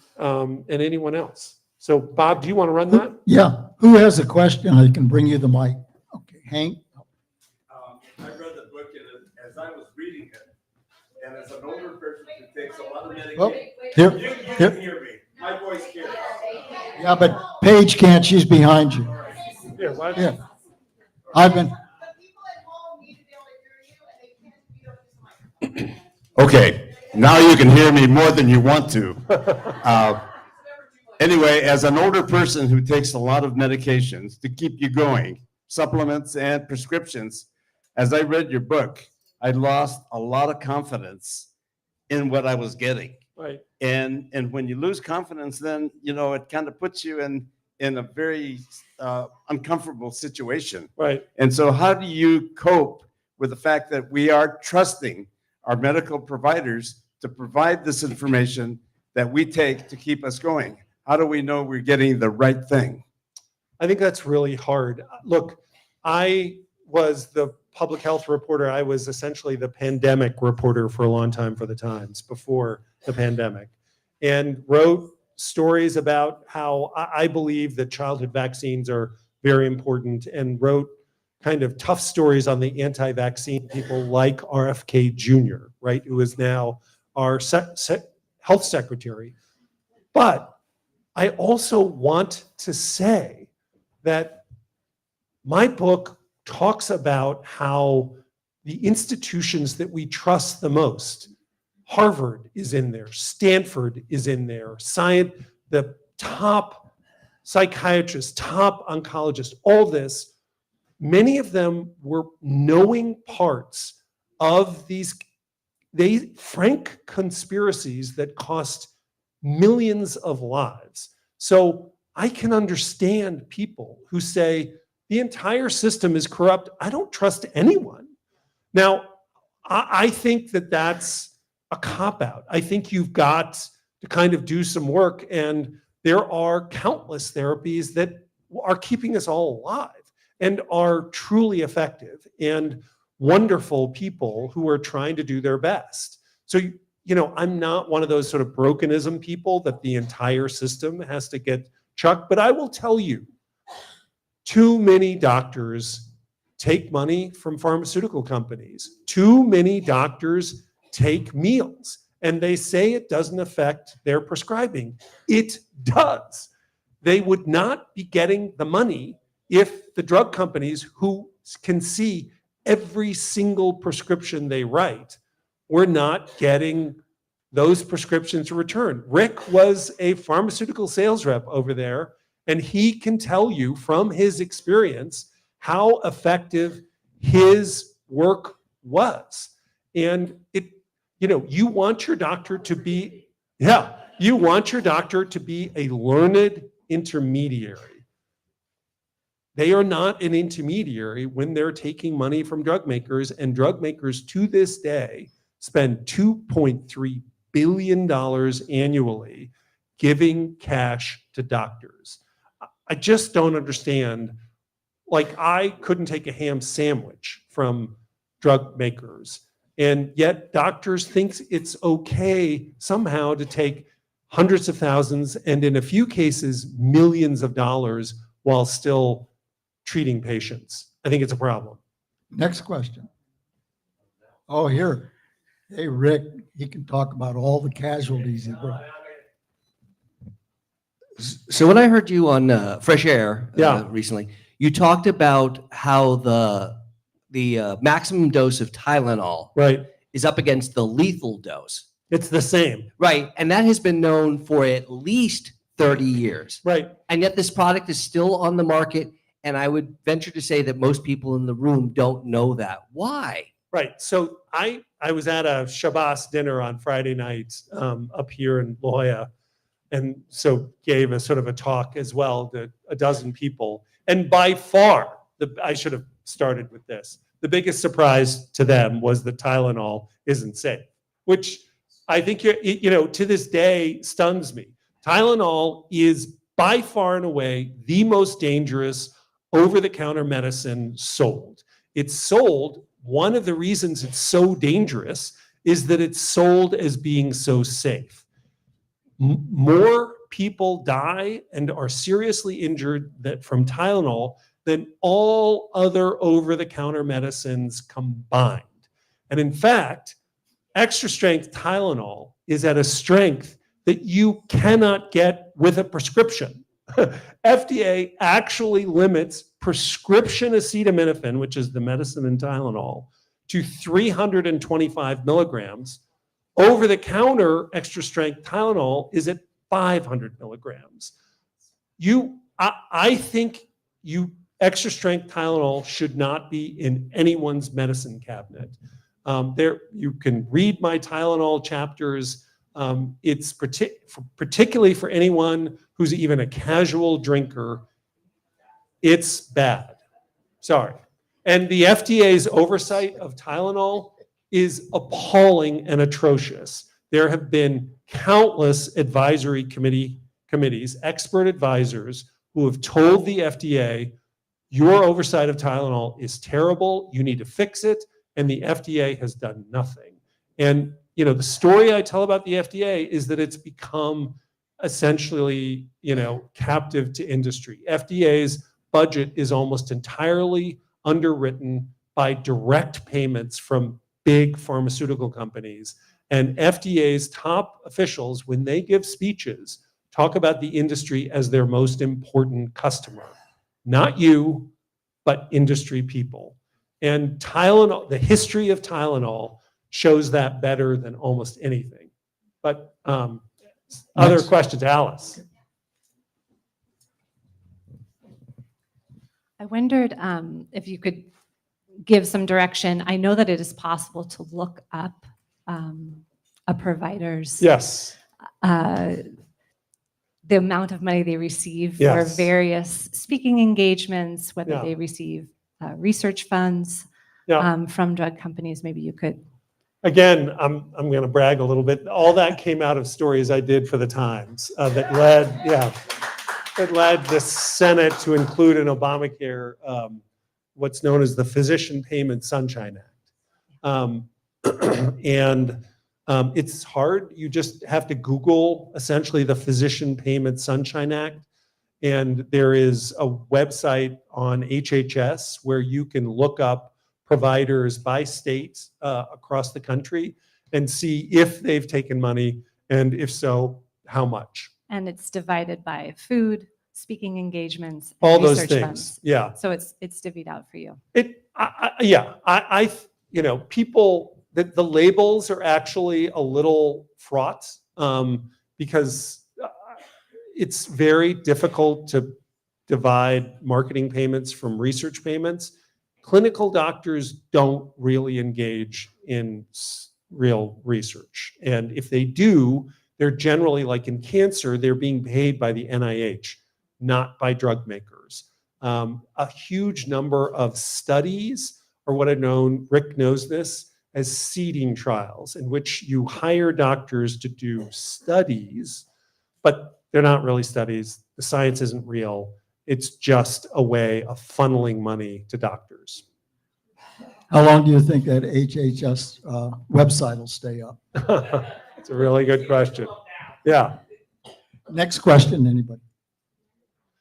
anyone else. So, Bob, do you want to run that? Yeah, who has a question? I can bring you the mic. Okay, Hank? I read the book, and as I was reading it, and as an older person who takes a lot of medication, Well, you here, can hear me. My voice carries. yeah, but Paige can't, she's behind you. Here, why- Yeah. I've been, Okay, now you can hear me more than you want to. Anyway, as an older person who takes a lot of medications to keep you going, supplements and prescriptions, as I read your book, I lost a lot of confidence in what I was getting. Right. And when you lose confidence, then, it kind of puts you in a very uncomfortable situation. Right. And so how do you cope with the fact that we are trusting our medical providers to provide this information that we take to keep us going? How do we know we're getting the right thing? I think that's really hard. Look, I was the public health reporter. I was essentially the pandemic reporter for a long time for the Times before the pandemic, and wrote stories about how I believe that childhood vaccines are very important, and wrote kind of tough stories on the anti-vaccine people like RFK Jr., right, who is now our health secretary. But I also want to say that my book talks about how the institutions that we trust the most, Harvard is in there, Stanford is in there, the top psychiatrists, top oncologists, all this, many of them were knowing parts of these frank conspiracies that cost millions of lives. So I can understand people who say the entire system is corrupt. I don't trust anyone. Now, I think that that's a cop-out. I think you've got to kind of do some work, and there are countless therapies that are keeping us all alive and are truly effective, and wonderful people who are trying to do their best. So, I'm not one of those sort of brokenism people that the entire system has to get chucked, but I will tell you, too many doctors take money from pharmaceutical companies. Too many doctors take meals, and they say it doesn't affect their prescribing. It does. They would not be getting the money if the drug companies, who can see every single prescription they write, were not getting those prescriptions returned. Rick was a pharmaceutical sales rep over there, and he can tell you from his experience how effective his work was. And you want your doctor to be, you want your doctor to be a learned intermediary. they are not an intermediary when they're taking money from drug makers, and drug makers to this day spend $2.3 billion annually giving cash to doctors. I just don't understand. Like, I couldn't take a ham sandwich from drug makers, and yet doctors think it's okay somehow to take hundreds of thousands and in a few cases millions of dollars while still treating patients. I think it's a problem. Next question. Oh, here. Hey, Rick, he can talk about all the casualties he brought. So when I heard you on Fresh Air Yeah. recently, you talked about how the maximum dose of Tylenol Right. is up against the lethal dose. It's the same. Right. And that has been known for at least 30 years. Right. And yet this product is still on the market. And I would venture to say that most people in the room don't know that. Why? Right. So I was at a Shabbos dinner on Friday night up here in La Jolla, and so gave a sort of a talk as well to a dozen people. And by far, I should have started with this. The biggest surprise to them was that Tylenol isn't safe, which I think, to this day stuns me. Tylenol is by far and away the most dangerous over-the-counter medicine sold. It's sold, one of the reasons it's so dangerous is that it's sold as being so safe. More people die and are seriously injured from Tylenol than all other over-the-counter medicines combined. And in fact, extra strength Tylenol is at a strength that you cannot get with a prescription. FDA actually limits prescription acetaminophen, which is the medicine in Tylenol, to 325 milligrams. Over-the-counter extra strength Tylenol is at 500 milligrams. I think extra strength Tylenol should not be in anyone's medicine cabinet. You can read my Tylenol chapters. It's particularly for anyone who's even a casual drinker. It's bad. Sorry. And the FDA's oversight of Tylenol is appalling and atrocious. There have been countless advisory committees, expert advisors, who have told the FDA, your oversight of Tylenol is terrible, you need to fix it, and the FDA has done nothing. And the story I tell about the FDA is that it's become essentially, captive to industry. FDA's budget is almost entirely underwritten by direct payments from big pharmaceutical companies. And FDA's top officials, when they give speeches, talk about the industry as their most important customer. Not you, but industry people. And Tylenol, the history of Tylenol shows that better than almost anything. But other questions, Alice? I wondered if you could give some direction. I know that it is possible to look up a provider's Yes. the amount of money they receive for Yes. various speaking engagements, whether Yeah. they receive research funds Yeah. from drug companies. Maybe you could. Again, I'm going to brag a little bit. All that came out of stories I did for the Times that led the Senate to include in Obamacare what's known as the Physician Payment Sunshine Act. It's hard. You just have to Google essentially the Physician Payment Sunshine Act. And there is a website on HHS where you can look up providers by state across the country and see if they've taken money, and if so, how much. And it's divided by food, speaking engagements, and All those research things. funds. Yeah. So it's divvied out for you. People, the labels are actually a little fraught because it's very difficult to divide marketing payments from research payments. Clinical doctors don't really engage in real research. And if they do, they're generally, like in cancer, they're being paid by the NIH, not by drug makers. A huge number of studies are what are known, Rick knows this, as seeding trials, in which you hire doctors to do studies, but they're not really studies. The science isn't real. It's just a way of funneling money to doctors. How long do you think that HHS website will stay up? It's a really good question. Yeah. Next question, anybody?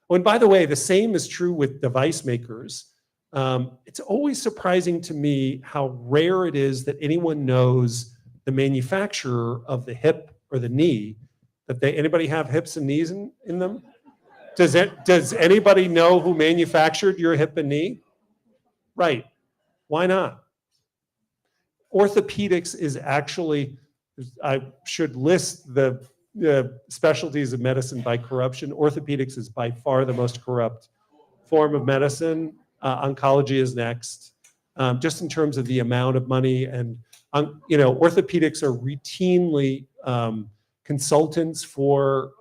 Oh, and by the way, the same is true with device makers. It's always surprising to me how rare it is that anyone knows the manufacturer of the hip or the knee. Anybody have hips and knees in them? Does anybody know who manufactured your hip and knee? Right. Why not? Orthopedics is actually, I should list the specialties of medicine by corruption. Orthopedics is by far the most corrupt form of medicine. Oncology is next, just in terms of the amount of money. And, orthopedics are routinely consultants for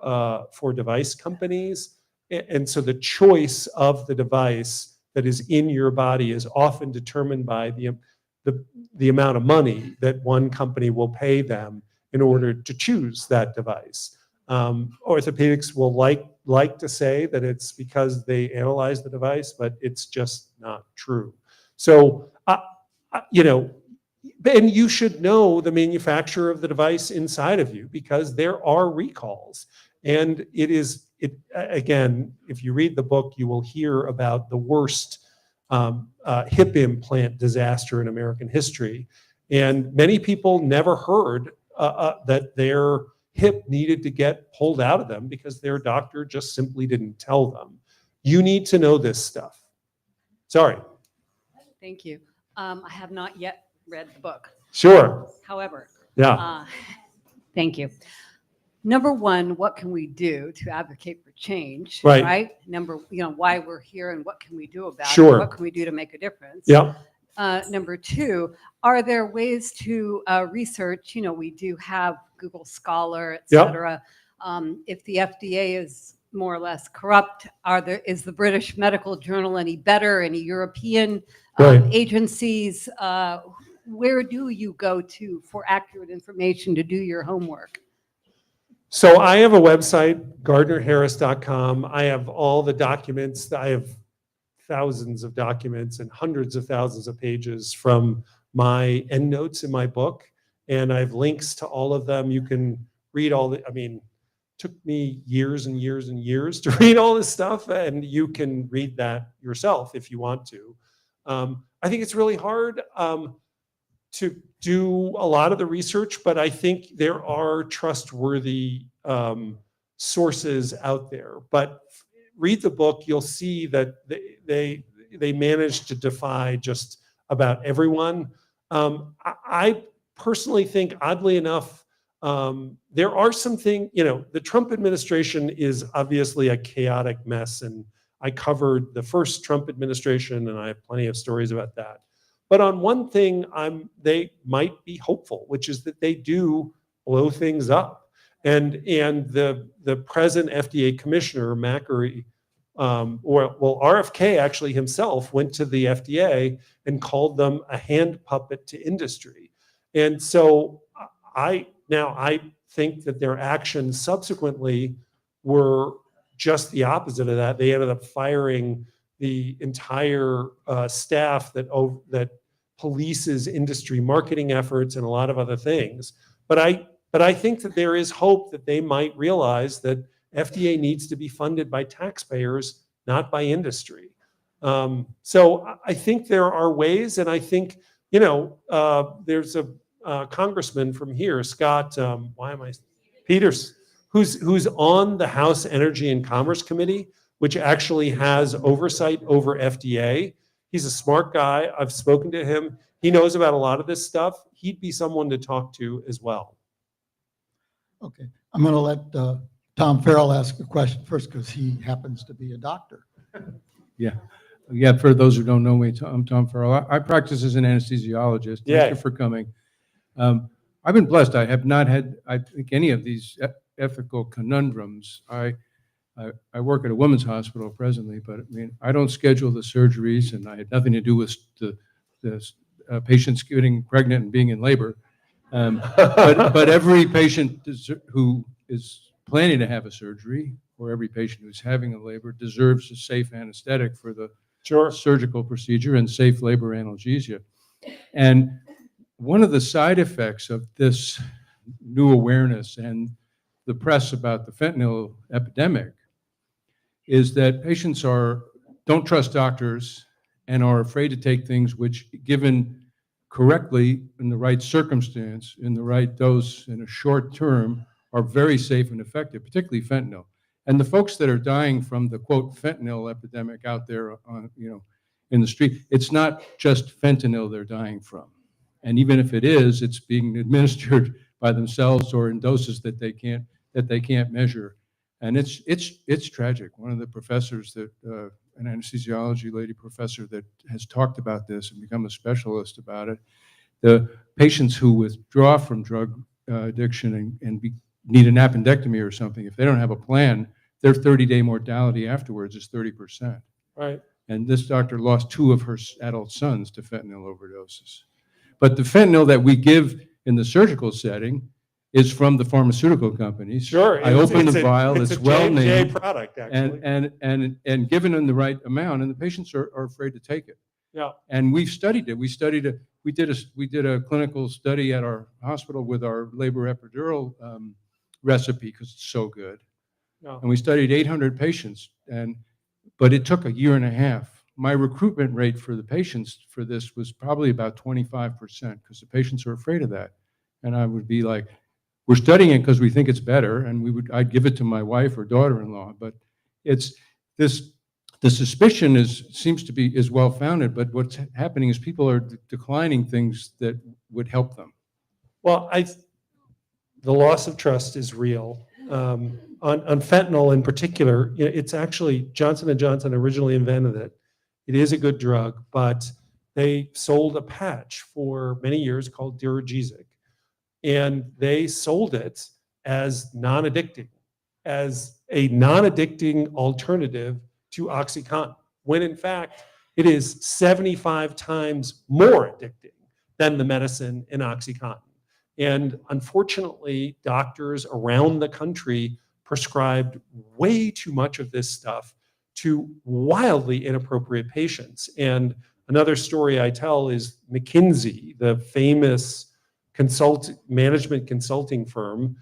device companies. And so the choice of the device that is in your body is often determined by the amount of money that one company will pay them in order to choose that device. Orthopedics will like to say that it's because they analyze the device, but it's just not true. So, and you should know the manufacturer of the device inside of you, because there are recalls. And again, if you read the book, you will hear about the worst hip implant disaster in American history. And many people never heard that their hip needed to get pulled out of them because their doctor just simply didn't tell them. You need to know this stuff. Sorry. Thank you. I have not yet read the book. Sure. However, Yeah. thank you. Number one, what can we do to advocate for change? Right. Number, why we're here and what can we do about Sure. it? What can we do to make a difference? Yeah. Number two, are there ways to research? We do have Google Scholar, et Yep. cetera. If the FDA is more or less corrupt, is the British Medical Journal any better? Any European Right. agencies? Where do you go to for accurate information to do your homework? So I have a website, GardnerHarris.com. I have all the documents. I have thousands of documents and hundreds of thousands of pages from my endnotes in my book. And I have links to all of them. You can read took me years and years and years to read all this stuff, and you can read that yourself if you want to. I think it's really hard to do a lot of the research, but I think there are trustworthy sources out there. But read the book, you'll see that they managed to defy just about everyone. I personally think, oddly enough, there are some things, the Trump administration is obviously a chaotic mess, and I covered the first Trump administration, and I have plenty of stories about that. But on one thing, they might be hopeful, which is that they do blow things up. And the present FDA commissioner, Macri, RFK actually himself went to the FDA and called them a hand puppet to industry. And so I think that their actions subsequently were just the opposite of that. They ended up firing the entire staff that polices industry marketing efforts and a lot of other things. But I think that there is hope that they might realize that FDA needs to be funded by taxpayers, not by industry. So I think there are ways, and I think, there's a congressman from here, Scott, Peters, who's on the House Energy and Commerce Committee, which actually has oversight over FDA. He's a smart guy. I've spoken to him. He knows about a lot of this stuff. He'd be someone to talk to as well. Okay, I'm going to let Tom Farrell ask a question first because he happens to be a doctor. Yeah, for those who don't know me, I'm Tom Farrell. I practice as an anesthesiologist. Yeah. Thank you for coming. I've been blessed. I have not had, I think, any of these ethical conundrums. I I work at a women's hospital presently, but I mean, I don't schedule the surgeries, and I had nothing to do with the patients getting pregnant and being in labor. But every patient who is planning to have a surgery, or every patient who's having a labor, deserves a safe anesthetic for the Sure. surgical procedure and safe labor analgesia. And one of the side effects of this new awareness and the press about the fentanyl epidemic is that patients don't trust doctors and are afraid to take things which, given correctly in the right circumstance, in the right dose, in a short term, are very safe and effective, particularly fentanyl. And the folks that are dying from the quote fentanyl epidemic out there, in the street, it's not just fentanyl they're dying from. And even if it is, it's being administered by themselves or in doses that they can't measure. And it's tragic. One of the professors that, an anesthesiology lady professor that has talked about this and become a specialist about it, the patients who withdraw from drug addiction and need an appendectomy or something, if they don't have a plan, their 30-day mortality afterwards is 30%. Right. And this doctor lost 2 of her adult sons to fentanyl overdoses. But the fentanyl that we give in the surgical setting is from the pharmaceutical companies. Sure. I open the vial, it's well J&J named, product, actually. and given in the right amount, and the patients are afraid to take it. Yeah. And we've studied it. We did a clinical study at our hospital with our labor epidural recipe because it's so good. Yeah. And we studied 800 patients, but it took a year and a half. My recruitment rate for the patients for this was probably about 25% because the patients are afraid of that. And I would be like, we're studying it because we think it's better, and I'd give it to my wife or daughter-in-law. But the suspicion seems to be well founded. But what's happening is people are declining things that would help them. Well, the loss of trust is real. On fentanyl in particular, it's actually Johnson & Johnson originally invented it. It is a good drug, but they sold a patch for many years called Duragesic, and they sold it as non-addicting, as a non-addicting alternative to OxyContin, when in fact it is 75 times more addicting than the medicine in OxyContin. And unfortunately, doctors around the country prescribed way too much of this stuff to wildly inappropriate patients. And another story I tell is McKinsey, the famous management consulting firm.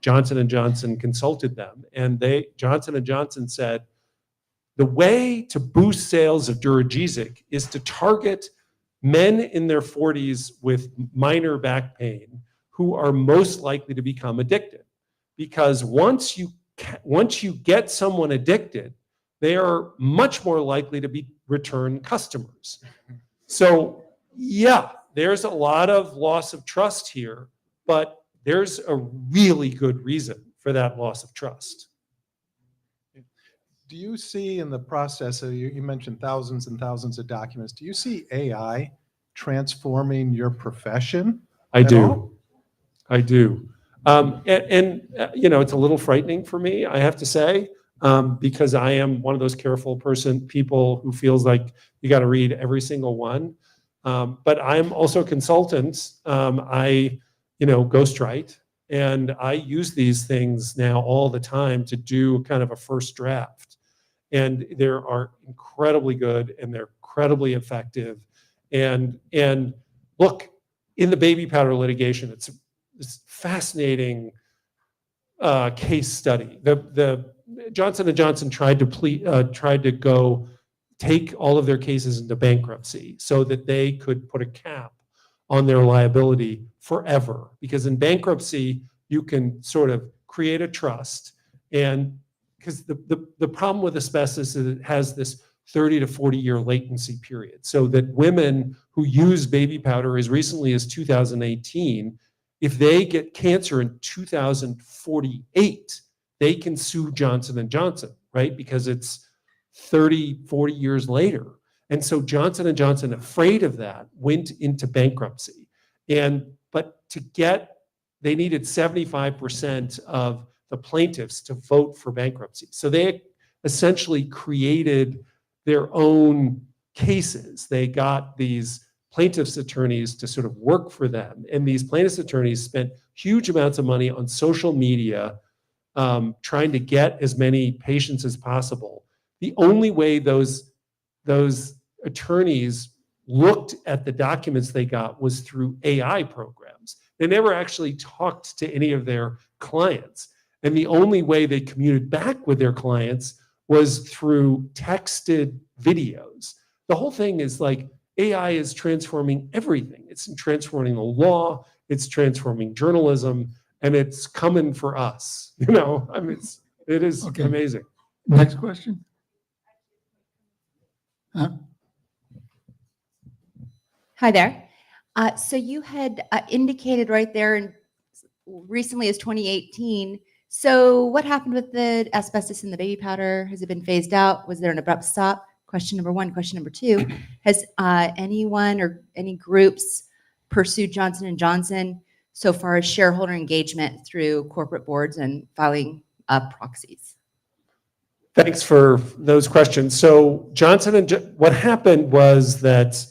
Johnson & Johnson consulted them, and Johnson & Johnson said, the way to boost sales of Duragesic is to target men in their 40s with minor back pain who are most likely to become addicted. Because once you get someone addicted, they are much more likely to be return customers. So yeah, there's a lot of loss of trust here, but there's a really good reason for that loss of trust. Do you see in the process, you mentioned thousands and thousands of documents, do you see AI transforming your profession? I do. all? I do. It's a little frightening for me, I have to say, because I am one of those careful people who feels like you got to read every single one. But I'm also a consultant. I ghostwrite, and I use these things now all the time to do kind of a first draft. And they are incredibly good, and they're incredibly effective. And look, in the baby powder litigation, it's this fascinating case study. The Johnson & Johnson tried to go take all of their cases into bankruptcy so that they could put a cap on their liability forever. Because in bankruptcy, you can sort of create a trust, and because the problem with asbestos is it has this 30 to 40 year latency period, so that women who use baby powder as recently as 2018, if they get cancer in 2048, they can sue Johnson & Johnson, right? Because it's 30, 40 years later. And so Johnson & Johnson, afraid of that, went into bankruptcy. But they needed 75% of the plaintiffs to vote for bankruptcy. So they essentially created their own cases. They got these plaintiffs' attorneys to sort of work for them. And these plaintiffs' attorneys spent huge amounts of money on social media trying to get as many patients as possible. The only way those attorneys looked at the documents they got was through AI programs. They never actually talked to any of their clients. And the only way they communicated back with their clients was through texted videos. The whole thing is like AI is transforming everything. It's transforming the law, it's transforming journalism, and it's coming for us. You know, I mean, it is Okay. amazing. Next question. Huh? Hi there. So you had indicated right there in recently as 2018. So what happened with the asbestos in the baby powder? Has it been phased out? Was there an abrupt stop? Question number one. Question number two, has anyone or any groups pursued Johnson & Johnson so far as shareholder engagement through corporate boards and filing proxies? Thanks for those questions. So what happened was that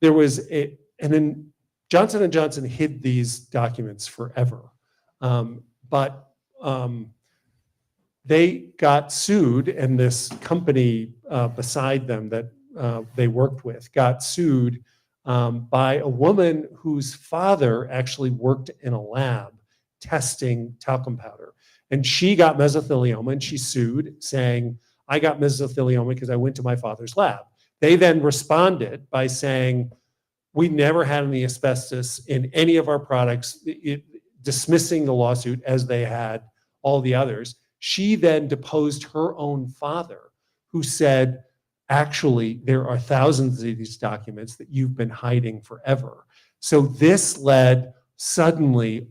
there was and then Johnson & Johnson hid these documents forever. But they got sued, and this company beside them that they worked with got sued by a woman whose father actually worked in a lab testing talcum powder. And she got mesothelioma, and she sued saying, I got mesothelioma because I went to my father's lab. They then responded by saying, we never had any asbestos in any of our products, dismissing the lawsuit as they had all the others. She then deposed her own father, who said, actually, there are thousands of these documents that you've been hiding forever. So this led suddenly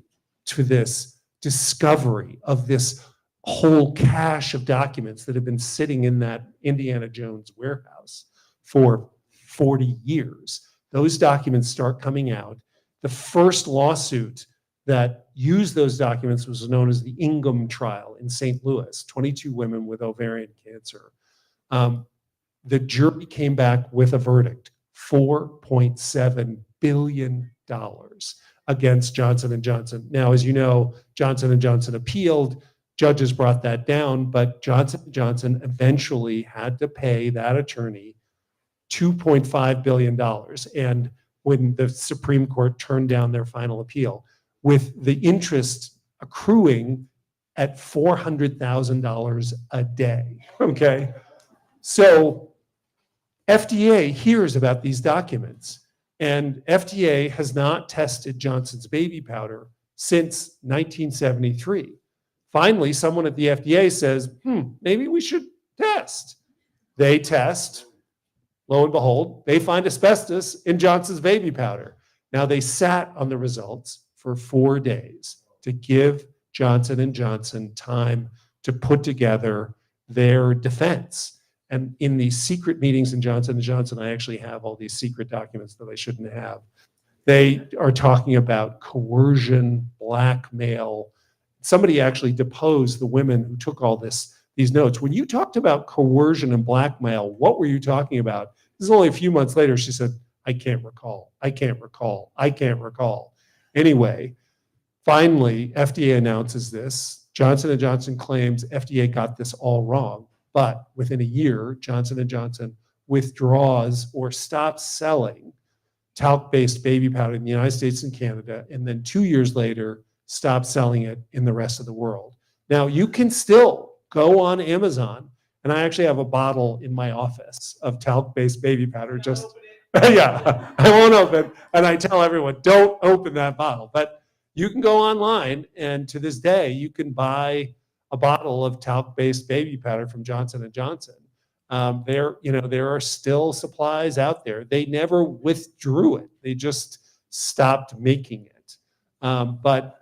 to this discovery of this whole cache of documents that have been sitting in that Indiana Jones warehouse for 40 years. Those documents start coming out. The first lawsuit that used those documents was known as the Ingham trial in St. Louis, 22 women with ovarian cancer. The jury came back with a verdict, $4.7 billion against Johnson & Johnson. Now, as you know, Johnson & Johnson appealed. Judges brought that down, but Johnson & Johnson eventually had to pay that attorney $2.5 billion. And when the Supreme Court turned down their final appeal, with the interest accruing at $400,000 a day, okay? So FDA hears about these documents, and FDA has not tested Johnson's baby powder since 1973. Finally, someone at the FDA says, maybe we should test. They test. Lo and behold, they find asbestos in Johnson's baby powder. Now, they sat on the results for 4 days to give Johnson & Johnson time to put together their defense. And in these secret meetings in Johnson & Johnson, I actually have all these secret documents that I shouldn't have. They are talking about coercion, blackmail. Somebody actually deposed the women who took all these notes. When you talked about coercion and blackmail, what were you talking about? This is only a few months later. She said, I can't recall. I can't recall. I can't recall. Anyway, finally, FDA announces this. Johnson & Johnson claims FDA got this all wrong. But within a year, Johnson & Johnson withdraws or stops selling talc-based baby powder in the United States and Canada, and then 2 years later, stops selling it in the rest of the world. Now, you can still go on Amazon, and I actually have a bottle in my office of talc-based baby powder. Just, yeah, I won't open, and I tell everyone, don't open that bottle. But you can go online, and to this day, you can buy a bottle of talc-based baby powder from Johnson & Johnson. There are still supplies out there. They never withdrew it. They just stopped making it. But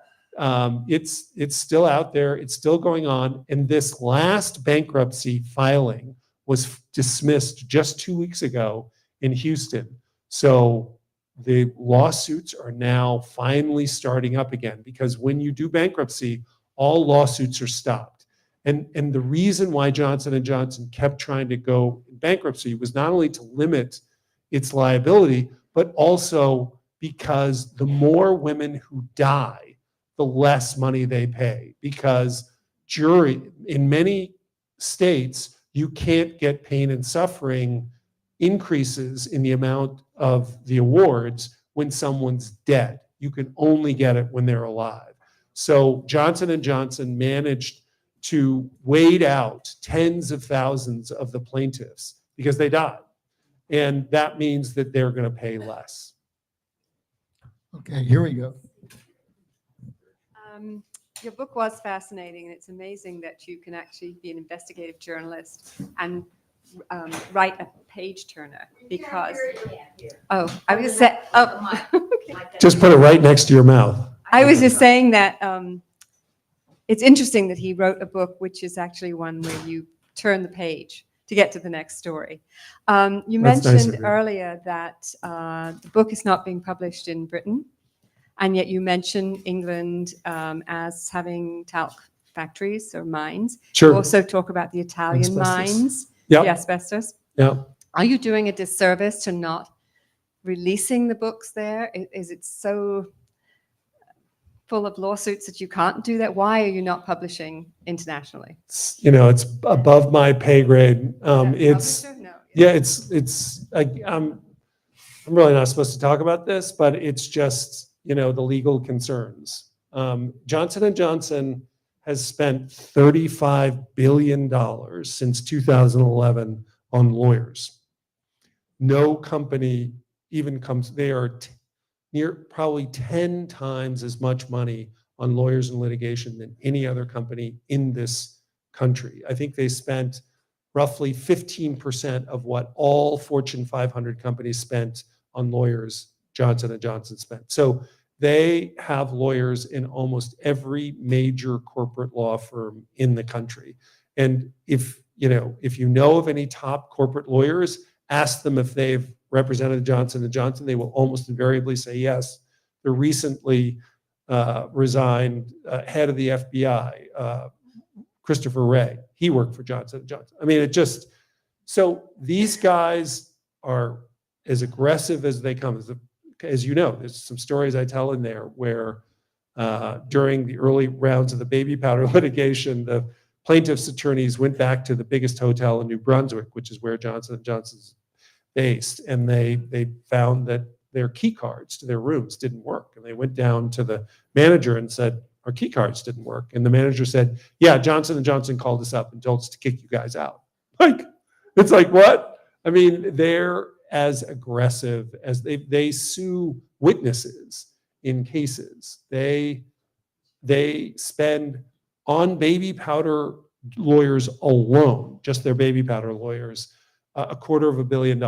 it's still out there. It's still going on. And this last bankruptcy filing was dismissed just 2 weeks ago in Houston. So the lawsuits are now finally starting up again, because when you do bankruptcy, all lawsuits are stopped. And the reason why Johnson & Johnson kept trying to go in bankruptcy was not only to limit its liability, but also because the more women who die, the less money they pay. Because in many states, you can't get pain and suffering increases in the amount of the awards when someone's dead. You can only get it when they're alive. So Johnson & Johnson managed to wade out tens of thousands of the plaintiffs because they died. And that means that they're going to pay less. Okay, here we go. Your book was fascinating, and it's amazing that you can actually be an investigative journalist and write a page turner. Because I was just saying, Just put it right next to your mouth. I was just saying that it's interesting that he wrote a book which is actually one where you turn the page to get to the next story. You That's nice of mentioned you. earlier that the book is not being published in Britain, and yet you mentioned England as having talc factories or mines. Sure. You also talk about the Italian Asbestos. mines, Yep. the asbestos. Yeah. Are you doing a disservice to not releasing the books there? Is it so full of lawsuits that you can't do that? Why are you not publishing internationally? It's above my pay grade. It's Publisher? No. I'm really not supposed to talk about this, but it's just, the legal concerns. Johnson & Johnson has spent $35 billion since 2011 on lawyers. No company even they are near probably 10 times as much money on lawyers and litigation than any other company in this country. I think they spent roughly 15% of what all Fortune 500 companies spent on lawyers, Johnson & Johnson spent. So they have lawyers in almost every major corporate law firm in the country. And if you know of any top corporate lawyers, ask them if they've represented Johnson & Johnson. They will almost invariably say yes. The recently resigned head of the FBI, Christopher Wray, he worked for Johnson & Johnson. I mean, so these guys are as aggressive as they come. As you know, there's some stories I tell in there where during the early rounds of the baby powder litigation, the plaintiff's attorneys went back to the biggest hotel in New Brunswick, which is where Johnson & Johnson's based, and they found that their key cards to their rooms didn't work. And they went down to the manager and said, our key cards didn't work. And the manager said, yeah, Johnson & Johnson called us up and told us to kick you guys out. It's like, what? I mean, they're as aggressive as they sue witnesses in cases. They spend on baby powder lawyers alone, just their baby powder lawyers, $250 million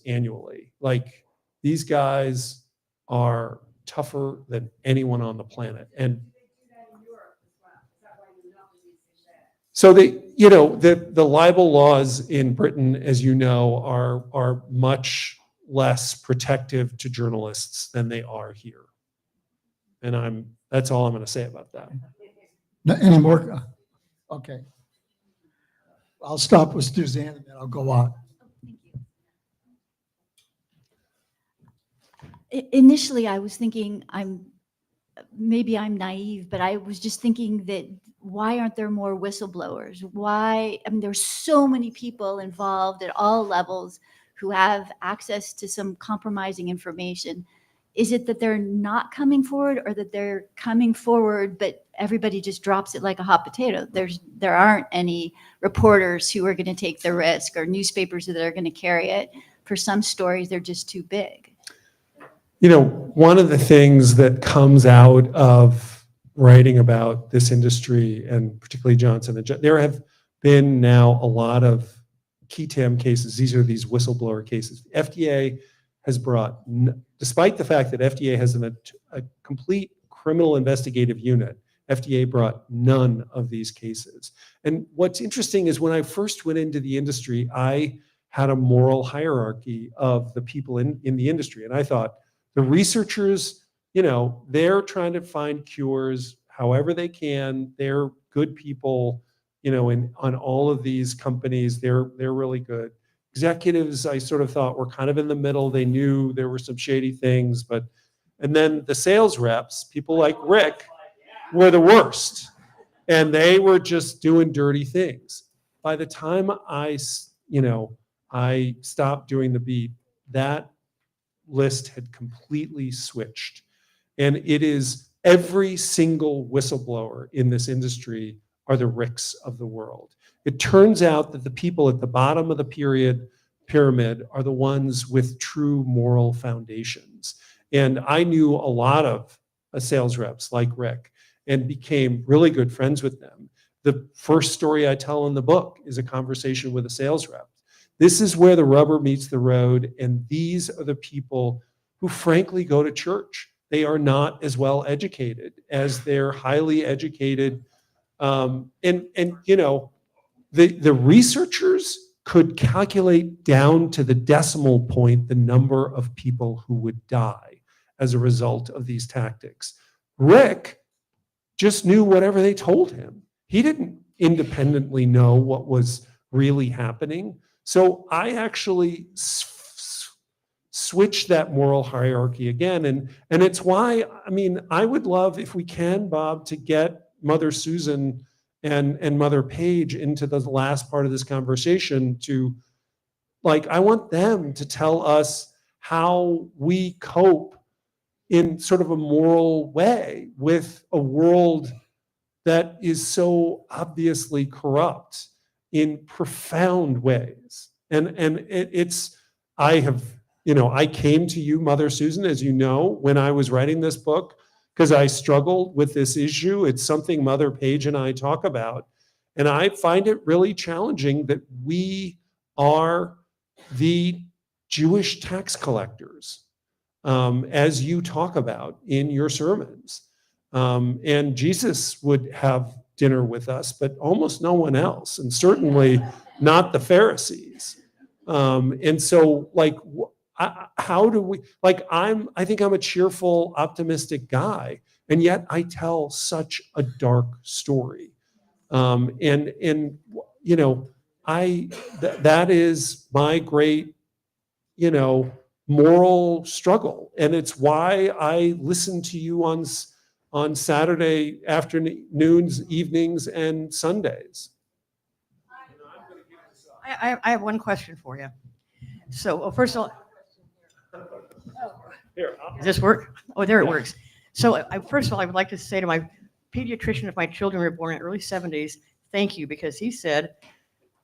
annually. Like, these guys are tougher than anyone on the planet. And so the libel laws in Britain, as you know, are much less protective to journalists than they are here. And that's all I'm going to say about that. No, any more? Okay. I'll stop with Suzanne and then I'll go on. Initially, I was thinking maybe I'm naive, but I was just thinking that why aren't there more whistleblowers? Why? I mean, there's so many people involved at all levels who have access to some compromising information. Is it that they're not coming forward, or that they're coming forward, but everybody just drops it like a hot potato? There aren't any reporters who are going to take the risk, or newspapers that are going to carry it. For some stories, they're just too big. One of the things that comes out of writing about this industry, and particularly Johnson & Johnson, there have been now a lot of key TAM cases. These are these whistleblower cases. FDA has brought, despite the fact that FDA has a complete criminal investigative unit, FDA brought none of these cases. And what's interesting is when I first went into the industry, I had a moral hierarchy of the people in the industry. And I thought, The researchers, they're trying to find cures however they can. They're good people, on all of these companies. They're really good. Executives, I sort of thought were kind of in the middle. They knew there were some shady things, and then the sales reps, people like Rick, were the worst. And they were just doing dirty things. By the time I stopped doing the beat, that list had completely switched. And it is every single whistleblower in this industry are the Ricks of the world. It turns out that the people at the bottom of the pyramid are the ones with true moral foundations. And I knew a lot of sales reps like Rick and became really good friends with them. The first story I tell in the book is a conversation with a sales rep. This is where the rubber meets the road, and these are the people who frankly go to church. They are not as well educated as their highly educated, the researchers could calculate down to the decimal point the number of people who would die as a result of these tactics. Rick just knew whatever they told him. He didn't independently know what was really happening. So I actually switched that moral hierarchy again. And it's why, I would love, if we can, Bob, to get Mother Susan and Mother Page into the last part of this conversation I want them to tell us how we cope in sort of a moral way with a world that is so obviously corrupt in profound ways. I came to you, Mother Susan, as you know, when I was writing this book, because I struggled with this issue. It's something Mother Page and I talk about. And I find it really challenging that we are the Jewish tax collectors, as you talk about in your sermons. And Jesus would have dinner with us, but almost no one else, and certainly not the Pharisees. And so, how do we, I think I'm a cheerful, optimistic guy, and yet I tell such a dark story. That is my great, moral struggle. And it's why I listen to you on Saturday afternoons, evenings, and Sundays. I have one question for you. So, first of all, Here, does this work? Oh, there it works. So, first of all, I would like to say to my pediatrician, if my children were born in the early 70s, thank you, because he said,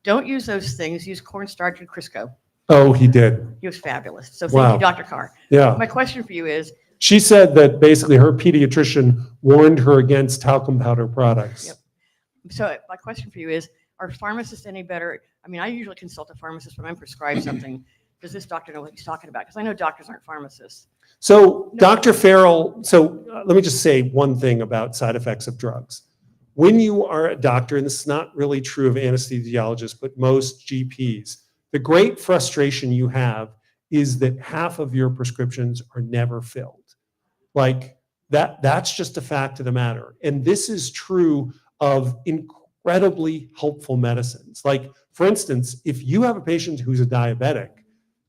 don't use those things, use cornstarch and Crisco. Oh, he did. He was fabulous. So, thank Wow. you, Dr. Carr. Yeah. My question for you is, She said that basically her pediatrician warned her against talcum powder products. Yep. So my question for you is, are pharmacists any better? I usually consult a pharmacist when I'm prescribed something. Does this doctor know what he's talking about? Because I know doctors aren't pharmacists. So Dr. Farrell, let me just say one thing about side effects of drugs. When you are a doctor, and this is not really true of anesthesiologists, but most GPs, the great frustration you have is that half of your prescriptions are never filled. That's just a fact of the matter. And this is true of incredibly helpful medicines. For instance, if you have a patient who's a diabetic,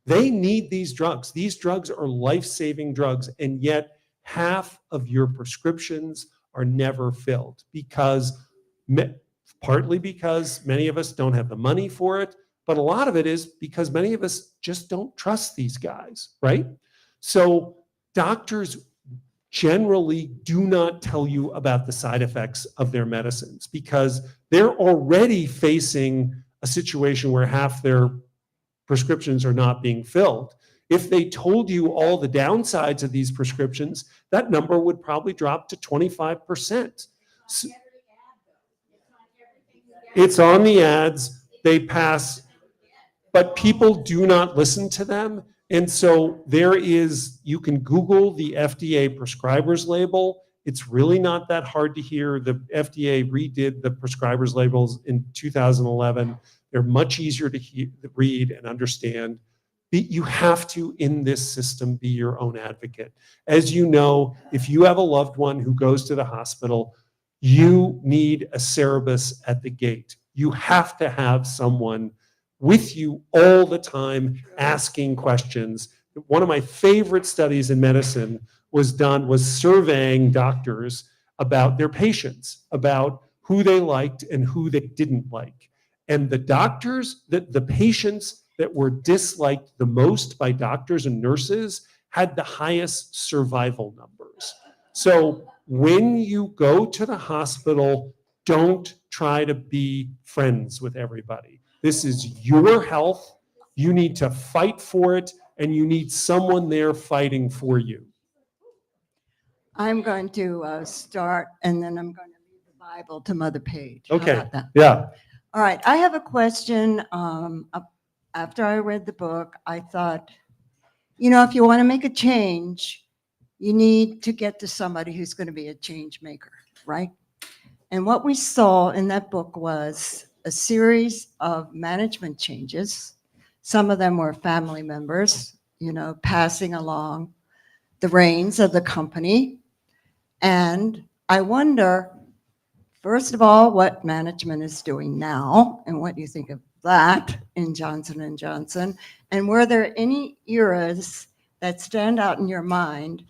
they need these drugs. These drugs are life-saving drugs, and yet half of your prescriptions are never filled partly because many of us don't have the money for it, but a lot of it is because many of us just don't trust these guys, right? So doctors generally do not tell you about the side effects of their medicines because they're already facing a situation where half their prescriptions are not being filled. If they told you all the downsides of these prescriptions, that number would probably drop to 25%. It's on the ads, they pass, but people do not listen to them. And so you can Google the FDA prescribers label. It's really not that hard to hear. The FDA redid the prescribers labels in 2011. They're much easier to read and understand. You have to, in this system, be your own advocate. As you know, if you have a loved one who goes to the hospital, you need a Cerebus at the gate. You have to have someone with you all the time asking questions. One of my favorite studies in medicine was surveying doctors about their patients, about who they liked and who they didn't like. And the doctors, the patients that were disliked the most by doctors and nurses had the highest survival numbers. So when you go to the hospital, don't try to be friends with everybody. This is your health. You need to fight for it, and you need someone there fighting for you. I'm going to start, and then I'm going to leave the Bible to Mother Page. How Okay. about that? Yeah. All right, I have a question. After I read the book, I thought, if you want to make a change, you need to get to somebody who's going to be a change maker, right? And what we saw in that book was a series of management changes. Some of them were family members, passing along the reins of the company. And I wonder, first of all, what management is doing now and what you think of that in Johnson & Johnson. And were there any eras that stand out in your mind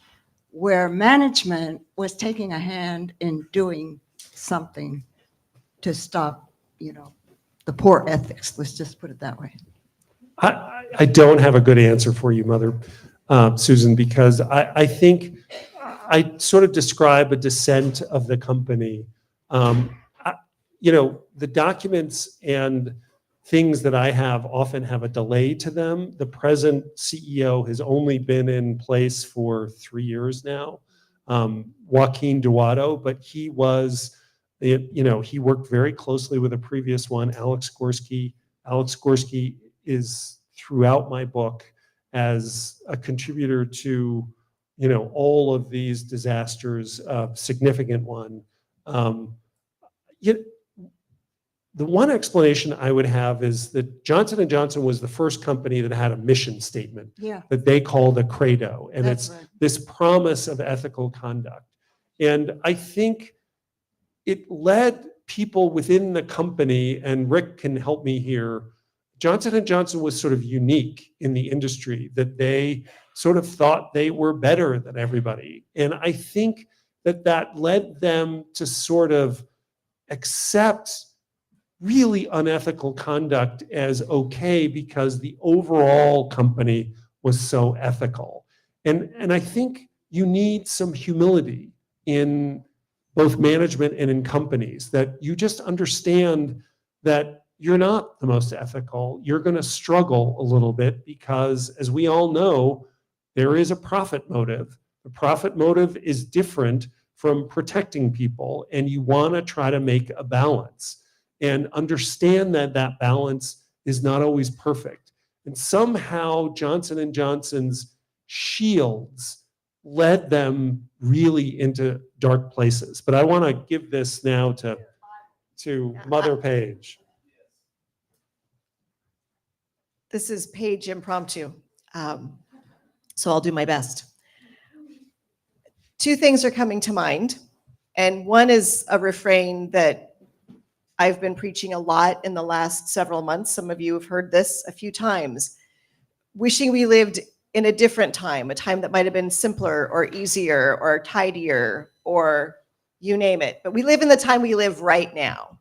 where management was taking a hand in doing something to stop, the poor ethics? Let's just put it that way. I don't have a good answer for you, Mother Susan, because I think I sort of describe a descent of the company. The documents and things that I have often have a delay to them. The present CEO has only been in place for 3 years now, Joaquin Duato, but he worked very closely with a previous one, Alex Gorski. Alex Gorski is throughout my book as a contributor to all of these disasters, a significant one. The one explanation I would have is that Johnson & Johnson was the first company that had a mission statement that they called a credo. And That's it's right. this promise of ethical conduct. And I think it led people within the company, and Rick can help me here, Johnson & Johnson was sort of unique in the industry, that they sort of thought they were better than everybody. And I think that led them to sort of accept really unethical conduct as okay because the overall company was so ethical. And I think you need some humility in both management and in companies, that you just understand that you're not the most ethical. You're going to struggle a little bit because, as we all know, there is a profit motive. The profit motive is different from protecting people, and you want to try to make a balance and understand that that balance is not always perfect. And somehow Johnson & Johnson's shields led them really into dark places. But I want to give this now to Mother Page. This is Paige impromptu, so I'll do my best. Two things are coming to mind, and one is a refrain that I've been preaching a lot in the last several months. Some of you have heard this a few times. Wishing we lived in a different time, a time that might have been simpler or easier or tidier or you name it. But we live in the time we live right now.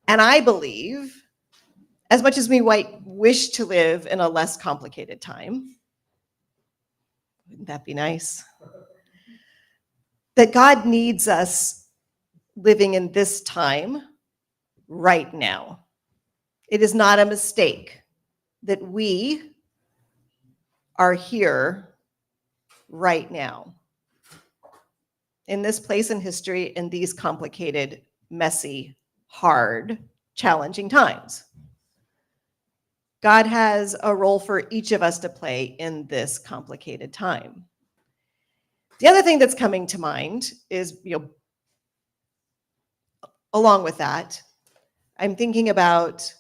And I believe, as much as we might wish to live in a less complicated time, wouldn't that be nice? That God needs us living in this time right now. It is not a mistake that we are here right now, in this place in history, in these complicated, messy, hard, challenging times. God has a role for each of us to play in this complicated time. The other thing that's coming to mind is, along with that, I'm thinking about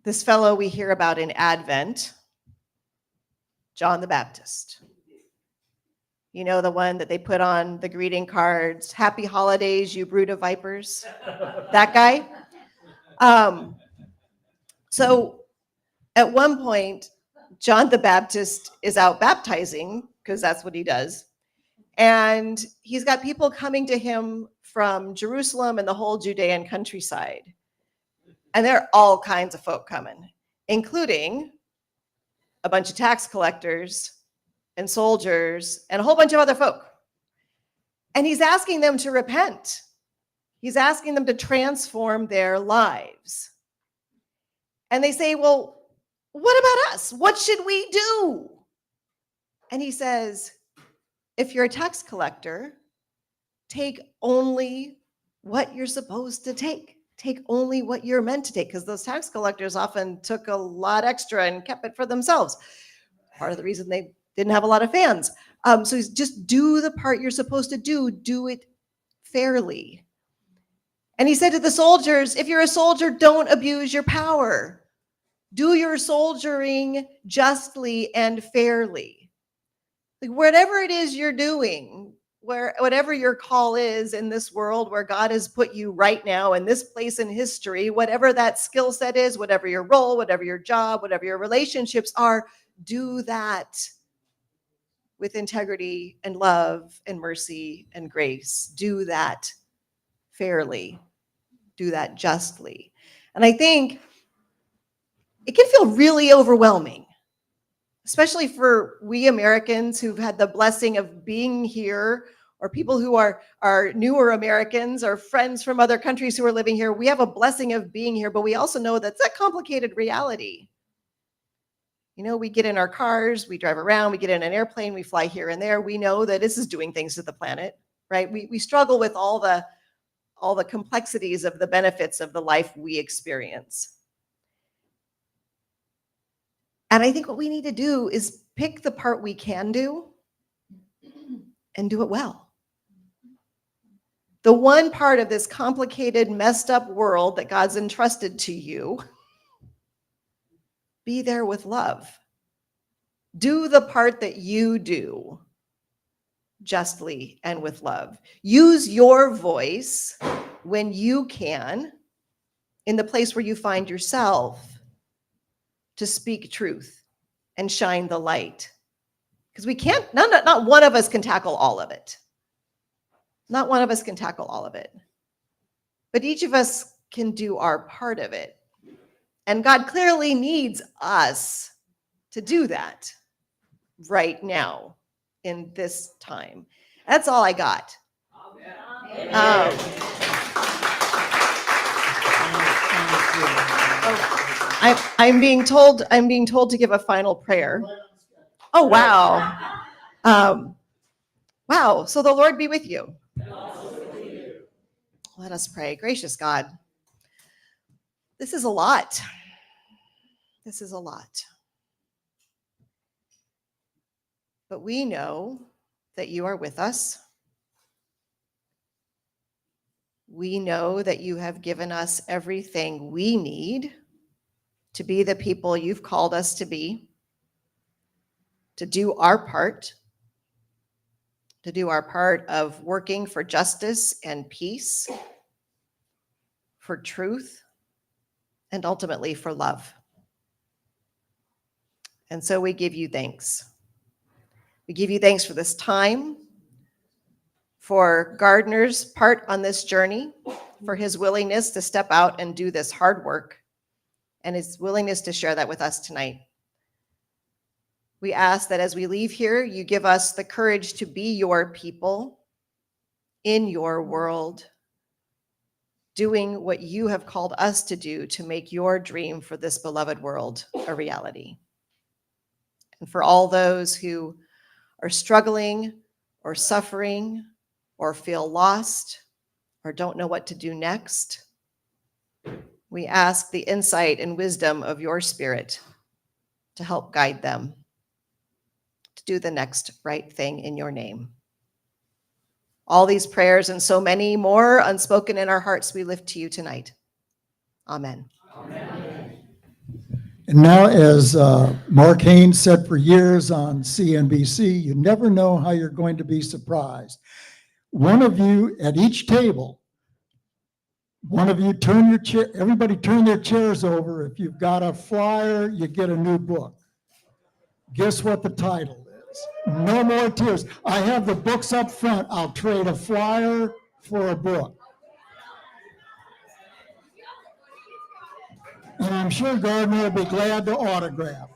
this fellow we hear about in Advent, John the Baptist. You know, the one that they put on the greeting cards, "Happy holidays, you brood of vipers." That guy. So at one point, John the Baptist is out baptizing, because that's what he does. And he's got people coming to him from Jerusalem and the whole Judean countryside. And there are all kinds of folk coming, including a bunch of tax collectors and soldiers and a whole bunch of other folk. And he's asking them to repent. He's asking them to transform their lives. And they say, well, what about us? What should we do? And he says, if you're a tax collector, take only what you're supposed to take. Take only what you're meant to take, because those tax collectors often took a lot extra and kept it for themselves. Part of the reason they didn't have a lot of fans. So he's just do the part you're supposed to do it fairly. And he said to the soldiers, if you're a soldier, don't abuse your power. Do your soldiering justly and fairly. Like whatever it is you're doing, whatever your call is in this world where God has put you right now in this place in history, whatever that skill set is, whatever your role, whatever your job, whatever your relationships are, do that with integrity and love and mercy and grace. Do that fairly. Do that justly. And I think it can feel really overwhelming, especially for we Americans who've had the blessing of being here, or people who are newer Americans or friends from other countries who are living here. We have a blessing of being here, but we also know that's a complicated reality. You know, we get in our cars, we drive around, we get in an airplane, we fly here and there. We know that this is doing things to the planet, right? We struggle with all the complexities of the benefits of the life we experience. And I think what we need to do is pick the part we can do and do it well. The one part of this complicated, messed up world that God's entrusted to you, be there with love. Do the part that you do justly and with love. Use your voice when you can in the place where you find yourself to speak truth and shine the light. Because we can't, not one of us can tackle all of it. Not one of us can tackle all of it. But each of us can do our part of it. And God clearly needs us to do that right now in this time. That's all I got. I'm being told to give a final prayer. Oh, wow. Wow. So the Lord be with you. Let us pray. Gracious God, this is a lot. This is a lot. But we know that you are with us. We know that you have given us everything we need to be the people you've called us to be, to do our part of working for justice and peace, for truth, and ultimately for love. And so we give you thanks. We give you thanks for this time, for Gardiner's part on this journey, for his willingness to step out and do this hard work, and his willingness to share that with us tonight. We ask that as we leave here, you give us the courage to be your people in your world, doing what you have called us to do to make your dream for this beloved world a reality. And for all those who are struggling or suffering or feel lost or don't know what to do next, we ask the insight and wisdom of your Spirit to help guide them to do the next right thing in your name. All these prayers and so many more unspoken in our hearts we lift to you tonight. Amen. Amen. And now, as Mark Haynes said for years on CNBC, you never know how you're going to be surprised. One of you at each table, one of you turn your chair, everybody turn their chairs over. If you've got a flyer, you get a new book. Guess what the title is? No More Tears. I have the books up front. I'll trade a flyer for a book. And I'm sure Gardner will be glad to autograph.